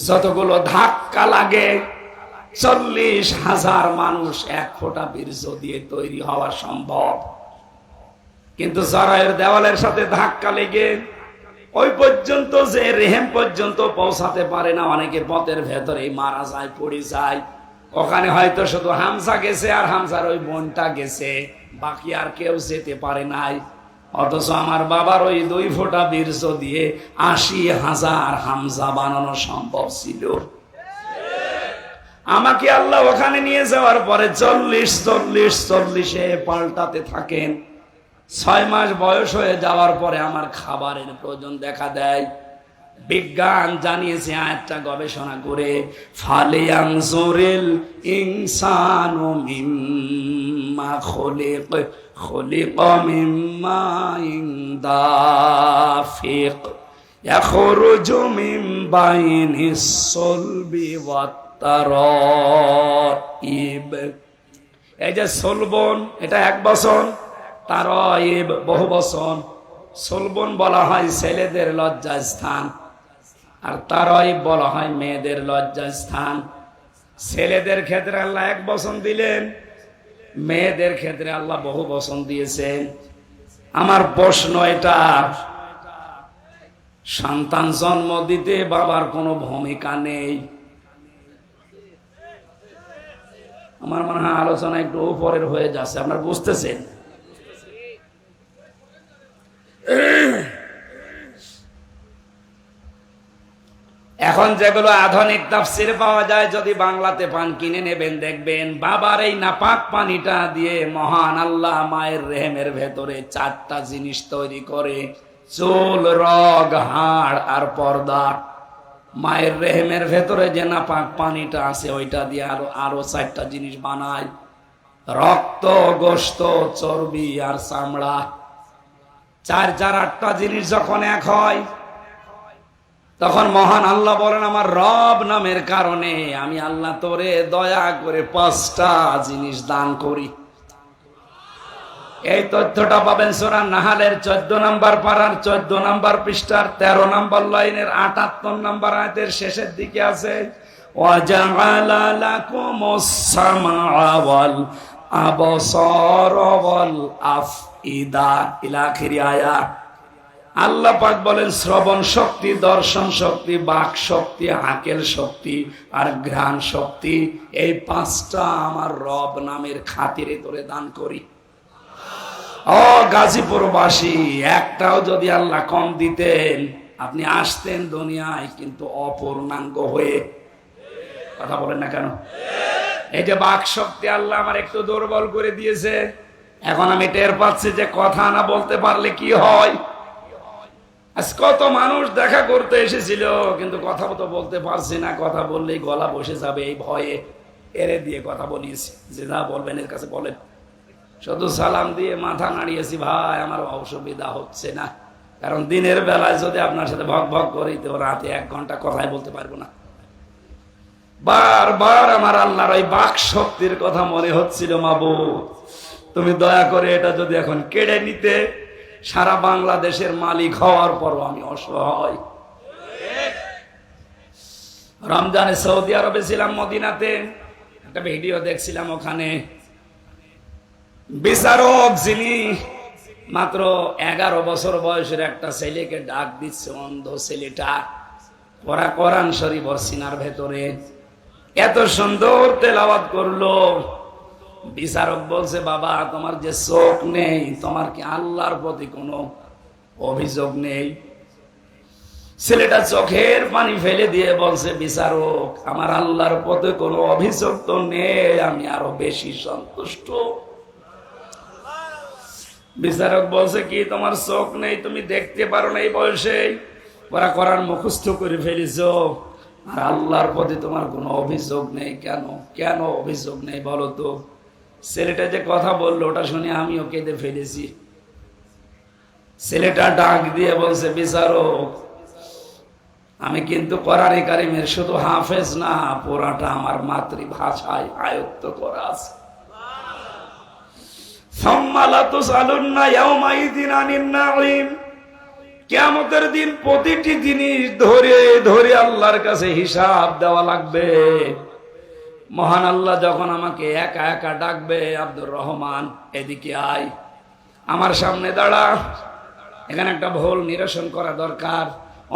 যতগুলো ধাক্কা লাগে, 40,000 মানুষ 1 ফোঁটা বীর্য দিয়ে তৈরি হওয়া সম্ভব। কিন্তু জরায়ুর দেওয়ালের সাথে ধাক্কা লেগে ওই পর্যন্ত যে রেহেম পর্যন্ত পৌঁছাতে পারে না, অনেকে পথের ভেতরেই মারা যায়, পড়ে যায়। ওখানে হয়তো শুধু হামজা গেছে আর হামজার ওই বোনটা গেছে, বাকি আর কেউ যেতে পারে নাই। অথচ আমার বাবার ওই 2 ফোঁটা বীর্য দিয়ে 80,000 হামজা বানানো সম্ভব ছিল। আমাকে আল্লাহ ওখানে নিয়ে যাওয়ার পরে 40 পাল্টাতে থাকেন। 6 মাস বয়স হয়ে যাওয়ার পরে আমার খাবারের প্রয়োজন দেখা দেয়। বিজ্ঞান জানিয়েছে, আয়াতটা গবেষণা করে, ফালিয়ানজুরিল ইনসানু মিম্মা খুলিকা মিম্মা দাফিক ইয়াখরুজু মিন বাইনিস সুলবি ওয়াত তারাইব। এই যে সলবন, এটা 1 বছর, তারাইব বহু বছর। সলবন বলা হয় ছেলেদের লজ্জাস্থান, আর তারাইব বলা হয় মেয়েদের লজ্জাস্থান। ছেলেদের ক্ষেত্রে আল্লাহ 1 বছর দিলেন, মেয়েদের ক্ষেত্রে আল্লাহ বহু বছর দিয়েছেন। আমার প্রশ্ন এটা, সন্তান জন্ম দিতে বাবার কোনো ভূমিকা নেই? আমার মনে হয় আলোচনা একটু উপরের হয়ে যাচ্ছে, আপনারা বুঝতেছেন? এখন যেগুলো আধুনিক তাফসির পাওয়া যায়, যদি বাংলাতে পান কিনে নেবেন, দেখবেন বাবার এই নাপাক পানিটা দিয়ে মহান আল্লাহ মায়ের রেহেমের ভেতরে 4টা জিনিস তৈরি করে, চুল, রগ, হাড় আর পর্দা। মায়ের রেহেমের ভেতরে যে নাপাক পানিটা আছে ওইটা দিয়ে আরো 4টা জিনিস বানায়, রক্ত, গোশত, চর্বি আর চামড়া। 4 8টা জিনিস যখন এক হয়, তখন মহান আল্লাহ বলেন, আমার রব নামের কারণে আমি আল্লাহ তোরে দয়া করে 5টা জিনিস দান করি। এই তথ্যটা পাবেন সূরা নাহালের 14 নম্বর পারার 14 নম্বর পৃষ্ঠার 13 নম্বর লাইনের 78 নম্বর আয়াতের শেষের দিকে আছে, ওয়াজআলা লাকুমুস সামআ ওয়াল আবসারা ওয়াল আফইদা ইলা আখিরি আয়াত। আল্লাহ পাক বলেন, শ্রবণ শক্তি, দর্শন শক্তি, বাক শক্তি, আকেল শক্তি আর ঘ্রাণ শক্তি, এই 5টা আমার রব নামের খাতিরে তোরে দান করি। ও গাজীপুরবাসী, একটাও যদি আল্লাহ কম দিতেন, আপনি আসতেন দুনিয়ায় কিন্তু অপূর্ণাঙ্গ হয়ে। কথা বলেন না কেন? এই যে বাক শক্তি আল্লাহ আমার একটু দুর্বল করে দিয়েছে, এখন আমি টের পাচ্ছি যে কথা না বলতে পারলে কি হয়। আজ কত মানুষ দেখা করতে এসেছিল, কিন্তু কথা তো বলতে পারছি না, কথা বললেই গলা বসে যাবে এই ভয়ে এরে দিয়ে কথা বলিয়েছি, যে যা বলবেন এর কাছে বলেন। শুধু সালাম দিয়ে মাথা নাড়িয়েছি, ভাই আমার অসুবিধা হচ্ছে না, কারণ দিনের বেলায় যদি আপনার সাথে ভক ভক করি তো রাতে 1 ঘন্টা কথাই বলতে পারবো না। বারবার আমার আল্লাহর ওই বাক শক্তির কথা মনে হচ্ছিল, মাবুদ তুমি দয়া করে এটা যদি এখন কেড়ে নিতে, সারা বাংলাদেশের মালিক হওয়ার পরও আমি অসহায়। রমজানে সৌদি আরবে ছিলাম, মদিনাতে একটা ভিডিও দেখছিলাম, ওখানে বিচারক যিনি মাত্র 11 বছর বয়সের একটা ছেলেকে ডাক দিচ্ছে, অন্ধ ছেলেটা, ওরা কোরআন শরীফ ওর সিনার ভেতরে এত সুন্দর তেলাওয়াত করলো। বিচারক বলছে, বাবা তোমার যে চোখ নেই, তোমার কি আল্লাহর প্রতি কোনো অভিযোগ নেই? ছেলেটা চোখের পানি ফেলে দিয়ে বলছে, বিচারক আমার আল্লাহর প্রতি কোনো অভিযোগ তো নেই, আমি আরো বেশি সন্তুষ্ট। বিচারক বলছে, কি তোমার চোখ নেই, তুমি দেখতে পারো না এই বয়সে? ওরা কোরআন মুখস্থ করে ফেলেছ, আর আল্লাহর প্রতি তোমার কোনো অভিযোগ নেই? কেন কেন অভিযোগ নেই বলো তো? ছেলেটা যে কথা বললো ওটা শুনে আমিও কেঁদে ফেলেছি। ছেলেটা ডাক দিয়ে বলছে, বিচারক আমি কিন্তু কোরআনে কারিমের শুধু হাফেজ না, পুরাটা আমার মাতৃভাষায় আয়ত্ত করা আছে। কিয়ামতের দিন প্রতিটি জিনিস ধরে ধরে আল্লাহর কাছে হিসাব দেওয়া লাগবে। মহান আল্লাহ যখন আমাকে একা একা ডাকবে, আব্দুর রহমান এদিকে আয়, আমার সামনে দাঁড়া, এখানে একটা ভুল নিরসন করা দরকার।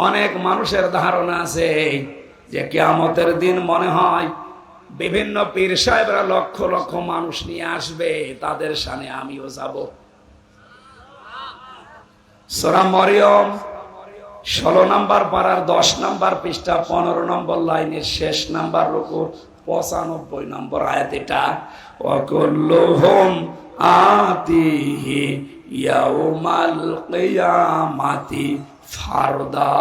অনেক মানুষের ধারণা আছে যে কিয়ামতের দিন মনে হয় বিভিন্ন পীর সাহেবরা লক্ষ লক্ষ মানুষ নিয়ে আসবে, তাদের সামনে আমিও যাব। সূরা মরিয়ম 16 নম্বর পারার 10 নম্বর পৃষ্ঠা 15 নম্বর লাইনের শেষ নাম্বার রুকু 95 নম্বর আয়াত। এটা ওয়াকুল্লুহুম আতিহি ইয়াউমাল কিয়ামাতি ফারদা।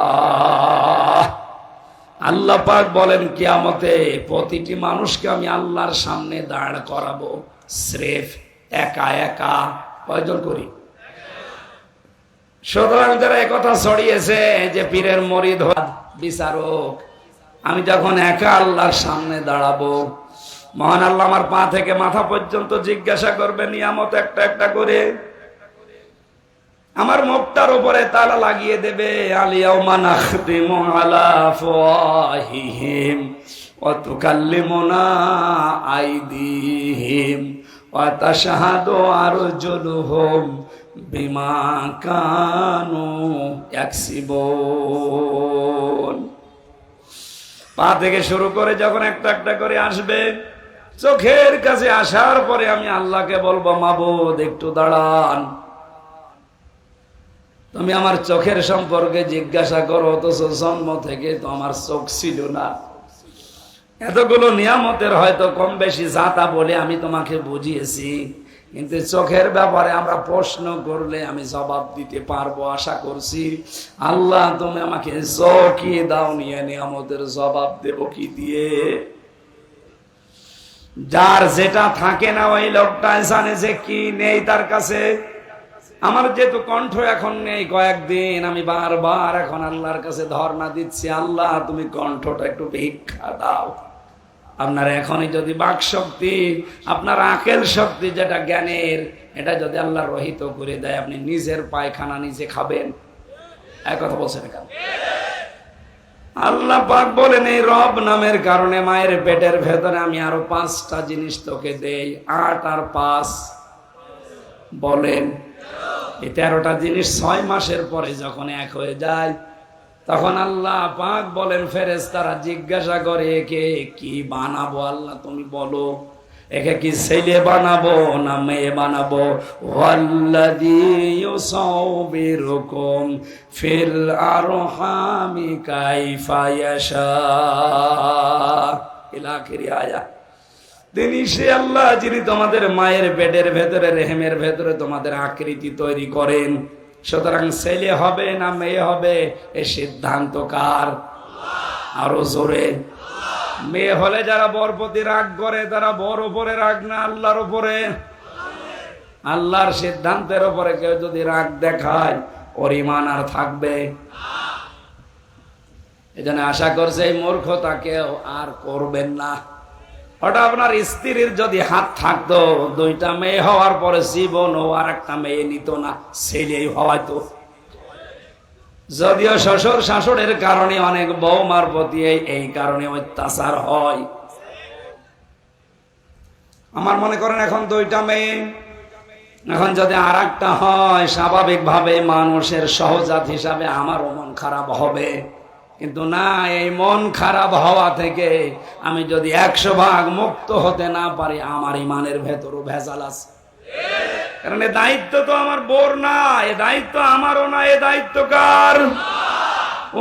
আল্লাহ পাক বলেন, কিয়ামতে প্রতিটি মানুষকে আমি আল্লাহর সামনে দাঁড় করাবো, স্রেফ একা একা। কয়জন করি? সুতরাং যারা একথা ছড়িয়েছে যে পীরের মরিদ বিচারক, আমি যখন একা আল্লাহর সামনে দাঁড়াবো, মহান আল্লাহ আমার পা থেকে মাথা পর্যন্ত জিজ্ঞাসা করবে নিয়ামত একটা একটা করে, আমার মুখটার উপরে তালা লাগিয়ে দেবে। আলিয়াউমা নাখতিমু আলা আফওয়াহিহিম ওয়া তুকাল্লিমুনা আইদিহিম ওয়া তাশহাদু আরজুলুহুম বিমা কানু ইয়াকসিবুন। পা থেকে শুরু করে যখন একটা একটা করে আসবে, চোখের কাছে আসার পরে আমি আল্লাহকে বলবো, মাবুদ একটু দাঁড়ান, তুমি আমার চোখের সম্পর্কে জিজ্ঞাসা করো, অথচ জন্ম থেকে তো আমার চোখ ছিল না। এতগুলো নিয়ামতের হয়তো কম বেশি জাতা বলে আমি তোমাকে বুঝিয়েছি, কিন্তু চোখের ব্যাপারে আমরা প্রশ্ন করলে আমি জবাব দিতে পারবো আশা করছি। আল্লাহ তুমি আমাকে চোখই দাও, নিয়ে নিয়ামতের জবাব দেব কি দিয়ে? যার যেটা থাকে না ওই লোকটা জানে যে কি নেই তার কাছে। আমার যেহেতু কণ্ঠ এখন নেই, কয়েকদিন আমি বারবার এখন আল্লাহর কাছে ধর্ণা দিচ্ছি, আল্লাহ তুমি কণ্ঠটা একটু ভিক্ষা দাও। আপনার এখনই যদি বাক শক্তি, আপনার আকেল শক্তি যেটা জ্ঞানের, এটা যদি আল্লাহ রহিত করে দেয়, আপনি নিজের পায়খানা নিজে খাবেন। এক কথা বলছেন কেন? আল্লাহ পাক বলেন, এই রব নামের কারণে মায়ের পেটের ভেতরে আমি আরো 5টা জিনিস তোকে দেই। 8 আর 5 বলেন, এই 13টা জিনিস 6 মাসের পরে যখন এক হয়ে যায়, তখন আল্লাহ পাক বলেন, ফেরেশতারা জিজ্ঞাসা করে, একে কি বানাবো? আল্লাহ তুমি বলো, একে কি ছেলে বানাবো না মেয়ে বানাবো? ওয়াল্লাযী ইউসাউবিরুকুম ফিল আরহামি কাইফা ইয়াশা ইলা আখিরি আয়াত। তিনি সে আল্লাহ যিনি তোমাদের মায়ের পেটের ভেতরে, রেহেমের ভেতরে তোমাদের আকৃতি তৈরি করেন। সুতরাং ছেলে হবে না মেয়ে হবে, এ সিদ্ধান্ত কার? আরো জোরে। মেয়ে হলে যারা বর প্রতি রাগ করে, তারা বর উপরে রাগ না আল্লাহর উপরে। আল্লাহর সিদ্ধান্তের উপরে কেউ যদি রাগ দেখায়, ওর ঈমান আর থাকবে? এজন্য আশা করছে এই মূর্খতাকেও আর করবেন না। ওটা আপনার স্ত্রীর যদি হাত থাকতো, 2টা মেয়ে হওয়ার পরে জীবন ও আর একটা মেয়ে নিত না, ছেলেই হওয়াইতো। যদিও শ্বশুর শাশুড়ের কারণে অনেক বৌমার প্রতি এই কারণে অত্যাচার হয়। আমার মনে করেন এখন 2টা মেয়ে, এখন যদি আর একটা হয়, স্বাভাবিকভাবে মানুষের সহজাত হিসাবে আমারও মন খারাপ হবে। কিন্তু না, এই মন খারাপ হওয়া থেকে আমি যদি 100 ভাগ মুক্ত হতে না পারি, আমার ইমানের ভেতরও ভেজাল আছে। কারণ এ দায়িত্ব তো আমার বোর না, এ দায়িত্ব আমারও না, এ দায়িত্ব কার?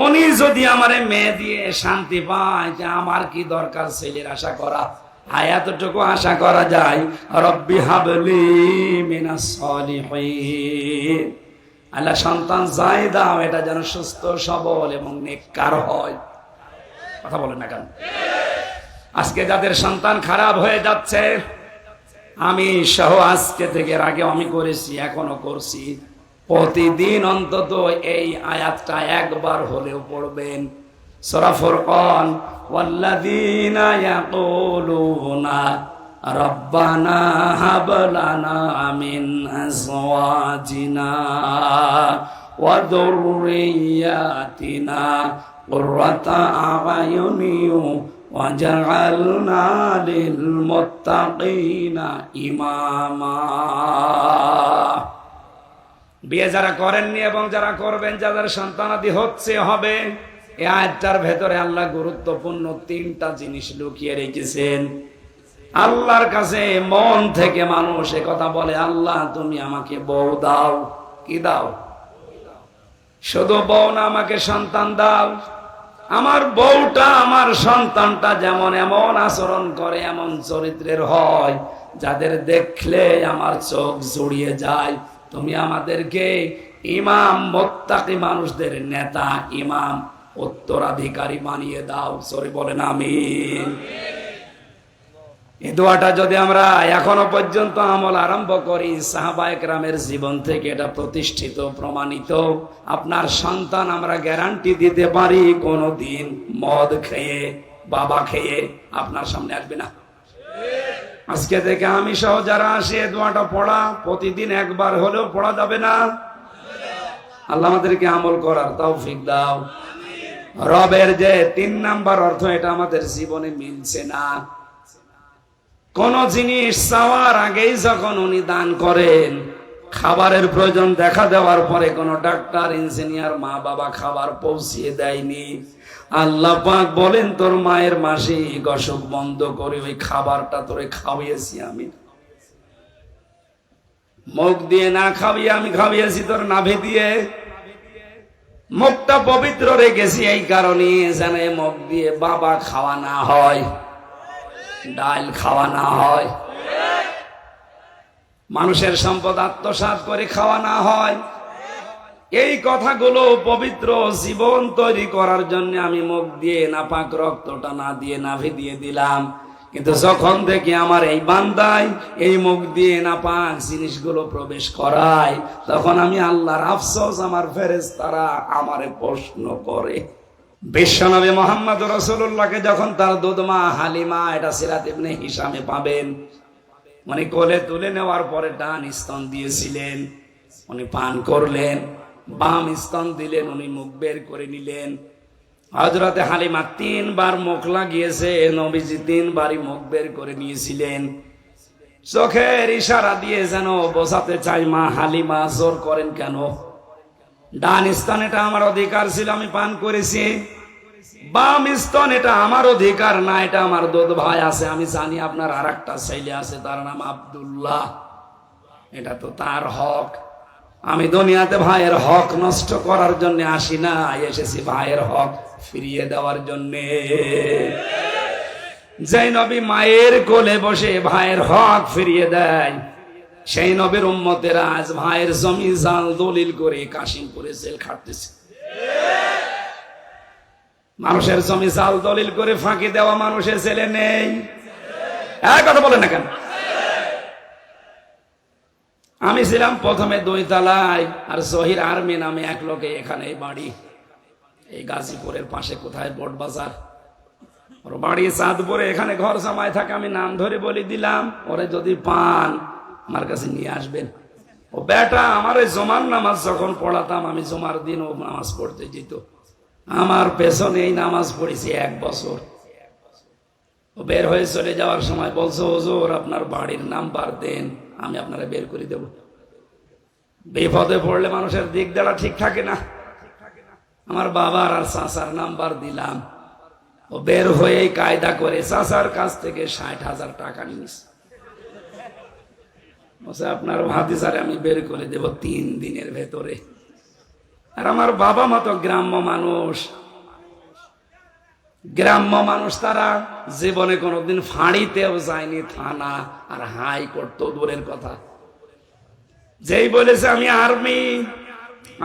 উনি যদি আমারে মেয়ে দিয়ে শান্তি পায়, যে আমার কি দরকার ছেলের আশা করা? এতটুকু আশা করা যায়, রব্বি হাবলি মিনাস সলিহিন, আল্লাহ সন্তান যাই দাও, এটা যেন সুস্থ সবল এবং নেককার হয়। কথা বলেন না কেন? আজকে যাদের সন্তান খারাপ হয়ে যাচ্ছে, আমি সহ আজকে থেকে, এর আগে আমি করেছি, এখনো করছি, প্রতিদিন অন্তত এই আয়াতটা একবার হলেও পড়বেন। সূরা ফুরকান, ওয়াল্লাযীনা ইয়াকুলুনা রব্বানা হাব লানা মিন আজওয়াজিনা ওয়া যুররিয়াতিনা কুররাতা আ'য়ুনিন ওয়াজআলনা লিল মুত্তাকিনা ইমামা। বিয়ে যারা করেননি এবং যারা করবেন, যাদের সন্তানাদি হচ্ছে, হবে, এই আয়াতটার ভেতরে আল্লাহ গুরুত্বপূর্ণ 3টা জিনিস লুকিয়ে রেখেছেন। আল্লাহর কাছে মন থেকে মানুষ কথা বলে, আল্লাহ তুমি আমাকে বউ দাও। কি দাও? শুধু বউ না, আমাকে সন্তান দাও। আমার বউটা, আমার সন্তানটা যেমন এমন আচরণ করে, এমন চরিত্রের হয়, যাদের দেখলে আমার চোখ জুড়িয়ে যায়, তুমি আমাদেরকে ইমাম মুত্তাকি মানুষদের নেতা, ইমাম, উত্তরাধিকারী বানিয়ে দাও। সরি বলেন আমিন। এই দোয়াটা যদি আমরা এখনো পর্যন্ত আমল আরম্ভ করি, সাহাবায়ে কেরামের জীবন থেকে এটা প্রতিষ্ঠিত, প্রমাণিত। আপনার সন্তান আমরা গ্যারান্টি দিতে পারি কোনদিন মদ খেয়ে, বাবা খেয়ে আপনার সামনে আসবে না। আজকে থেকে আমি সহ যারা আসে, দোয়াটা পড়া প্রতিদিন একবার হলেও পড়া যাবে না? আল্লাহ আমাদেরকে আমল করার তৌফিক দাও। রবের যে 3 নাম্বার অর্থ, এটা আমাদের জীবনে মিলছে না। কোন জিনিস চাওয়ার আগেই যখন উনি দান করেন, খাবারের প্রয়োজন দেখা দেওয়ার পরে কোন ডাক্তার, ইঞ্জিনিয়ার, মা বাবা খাবার পৌঁছিয়ে দেয়নি, আল্লাহ পাক বলেন তোর মায়ের মাসিক অসুখ বন্ধ করে ওই খাবারটা তোরে খাওয়িয়েছি আমি। মুখ দিয়ে না খাওয়িয়ে আমি খাওয়িয়েছি তোর নাভি দিয়ে। মুখটা পবিত্র রেখেছি এই কারণে যেন মুখ দিয়ে বাবা খাওয়া না হয়, ডাল খাওয়া না হয়, মানুষের সম্পদ আত্মসাৎ করে খাওয়া না হয়। এই কথাগুলো পবিত্র জীবন তৈরি করার জন্য আমি মুখ দিয়ে নাপাক রক্তটা না দিয়ে নাভি দিয়ে দিলাম। কিন্তু যখন থেকে আমার এই বান্দায় এই মুখ দিয়ে নাপাক জিনিসগুলো প্রবেশ করায়, তখন আমি আল্লাহর আফসোস, আমার ফেরেশতারা আমারে প্রশ্ন করে। বিশ্বনবী মুহাম্মদ রাসূলুল্লাহকে যখন তার দুধমা হালিমা, এটা সিরাত ইবনে হিশামে পাবেন, উনি কোলে তুলে নেওয়ার পরে ডান স্তন দিয়েছিলেন, উনি পান করলেন, বাম স্তন দিলেন, উনি মুখ বের করে নিলেন। হযরতে হালিমা 3 বার মুখ লাগিয়েছে, নবীজি 3 বারই মুখ বের করে নিয়েছিলেন। চোখের ইশারা দিয়ে যেন বোঝাতে চাই, মা হালিমা জোর করেন কেন? ডান স্তন এটা আমার অধিকার ছিল, আমি পান করেছি। বাম স্তন এটা আমার অধিকার না, এটা আমার দুধ ভাই আছে। আমি জানি আপনার আর একটা ছেলে আছে, তার নাম আব্দুল্লাহ, এটা তো তার হক। আমি দুনিয়াতে ভাইয়ের হক নষ্ট করার জন্য আসি না, এসেছি ভাইয়ের হক ফিরিয়ে দেওয়ার জন্য। যে নবী মায়ের কোলে বসে ভাইয়ের হক ফিরিয়ে দেয়, সেই নবীর উম্মতেরা আজ ভাইয়ের জমি জাল দলিল করে কাশিমপুরে জেল খাটতেছে। মানুষের জমি জাল দলিল করে ফাঁকি দেওয়া মানুষের ছেলে নেই? কথা বলে না কেন? আমি ছিলাম প্রথমে 2 তলায়, আর জহির আর্মি নামে এক লোকে এখানে বাড়ি, এই গাজীপুরের পাশে কোথায় বোট বাজার, ওর বাড়ি চাঁদপুরে, এখানে ঘর জামায় থাকে। আমি নাম ধরে বলে দিলাম, ওরে যদি পান আমার কাছে নিয়ে আসবেন। ও বেটা আমার ওই জমার নামাজ যখন পড়াতাম, আমি জমার দিন ও নামাজ পড়তে যেত, আমার পেছনে এই নামাজ পড়েছি 1 বছর। ও বের হয়ে চলে যাওয়ার সময় বলছো, হুজুর আপনার বাড়ির নাম্বার দেন, আমি আপনারা বের করে দেব। বিপদে পড়লে মানুষের দিক দেওয়া ঠিক থাকে না। আমার বাবার আর চাচার নাম্বার দিলাম। ও বের হয়ে কায়দা করে চাচার কাছ থেকে 60,000 টাকা নিয়েছে। বলছে আপনার ভাতিজারে আমি বের করে দেব 3 দিনের ভেতরে। আর আমার বাবা মা তো গ্রাম্য মানুষ, গ্রাম্য মানুষ, তারা জীবনে কোনোদিন ফাঁড়িতেও যায়নি, থানা আর হাইকোর্ট তো দূরের কথা। যেই বলেছে আমি আর্মি,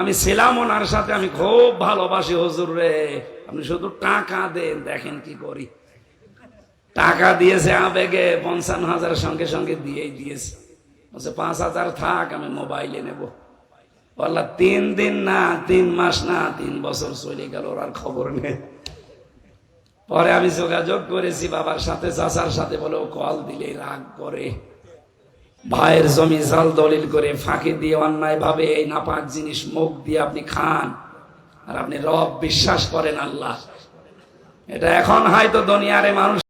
আমি ছিলাম ওনার সাথে, আমি খুব ভালোবাসি হুজুর রে, আপনি শুধু টাকা দেন, দেখেন কি করি। টাকা দিয়েছে আবেগে, 55,000 সঙ্গে সঙ্গে দিয়েই দিয়েছে। বলছে 5,000 থাক, আমি মোবাইলে নেব। বললা 3 দিন না, 3 মাস না, 3 বছর চলে গেল, ওর আর খবর নেই। পরে আমি যোগাযোগ করেছি বাবার সাথে, চাচার সাথে, বলে ও কল দিলে রাগ করে, ভাইয়ের জমি জাল দলিল করে ফাঁকি দিয়ে অন্যায় ভাবে এই নাপাক জিনিস মুখ দিয়ে আপনি খান, আর আপনি রব বিশ্বাস করেন আল্লাহ। এটা এখন হয়তো দুনিয়ারে মানুষ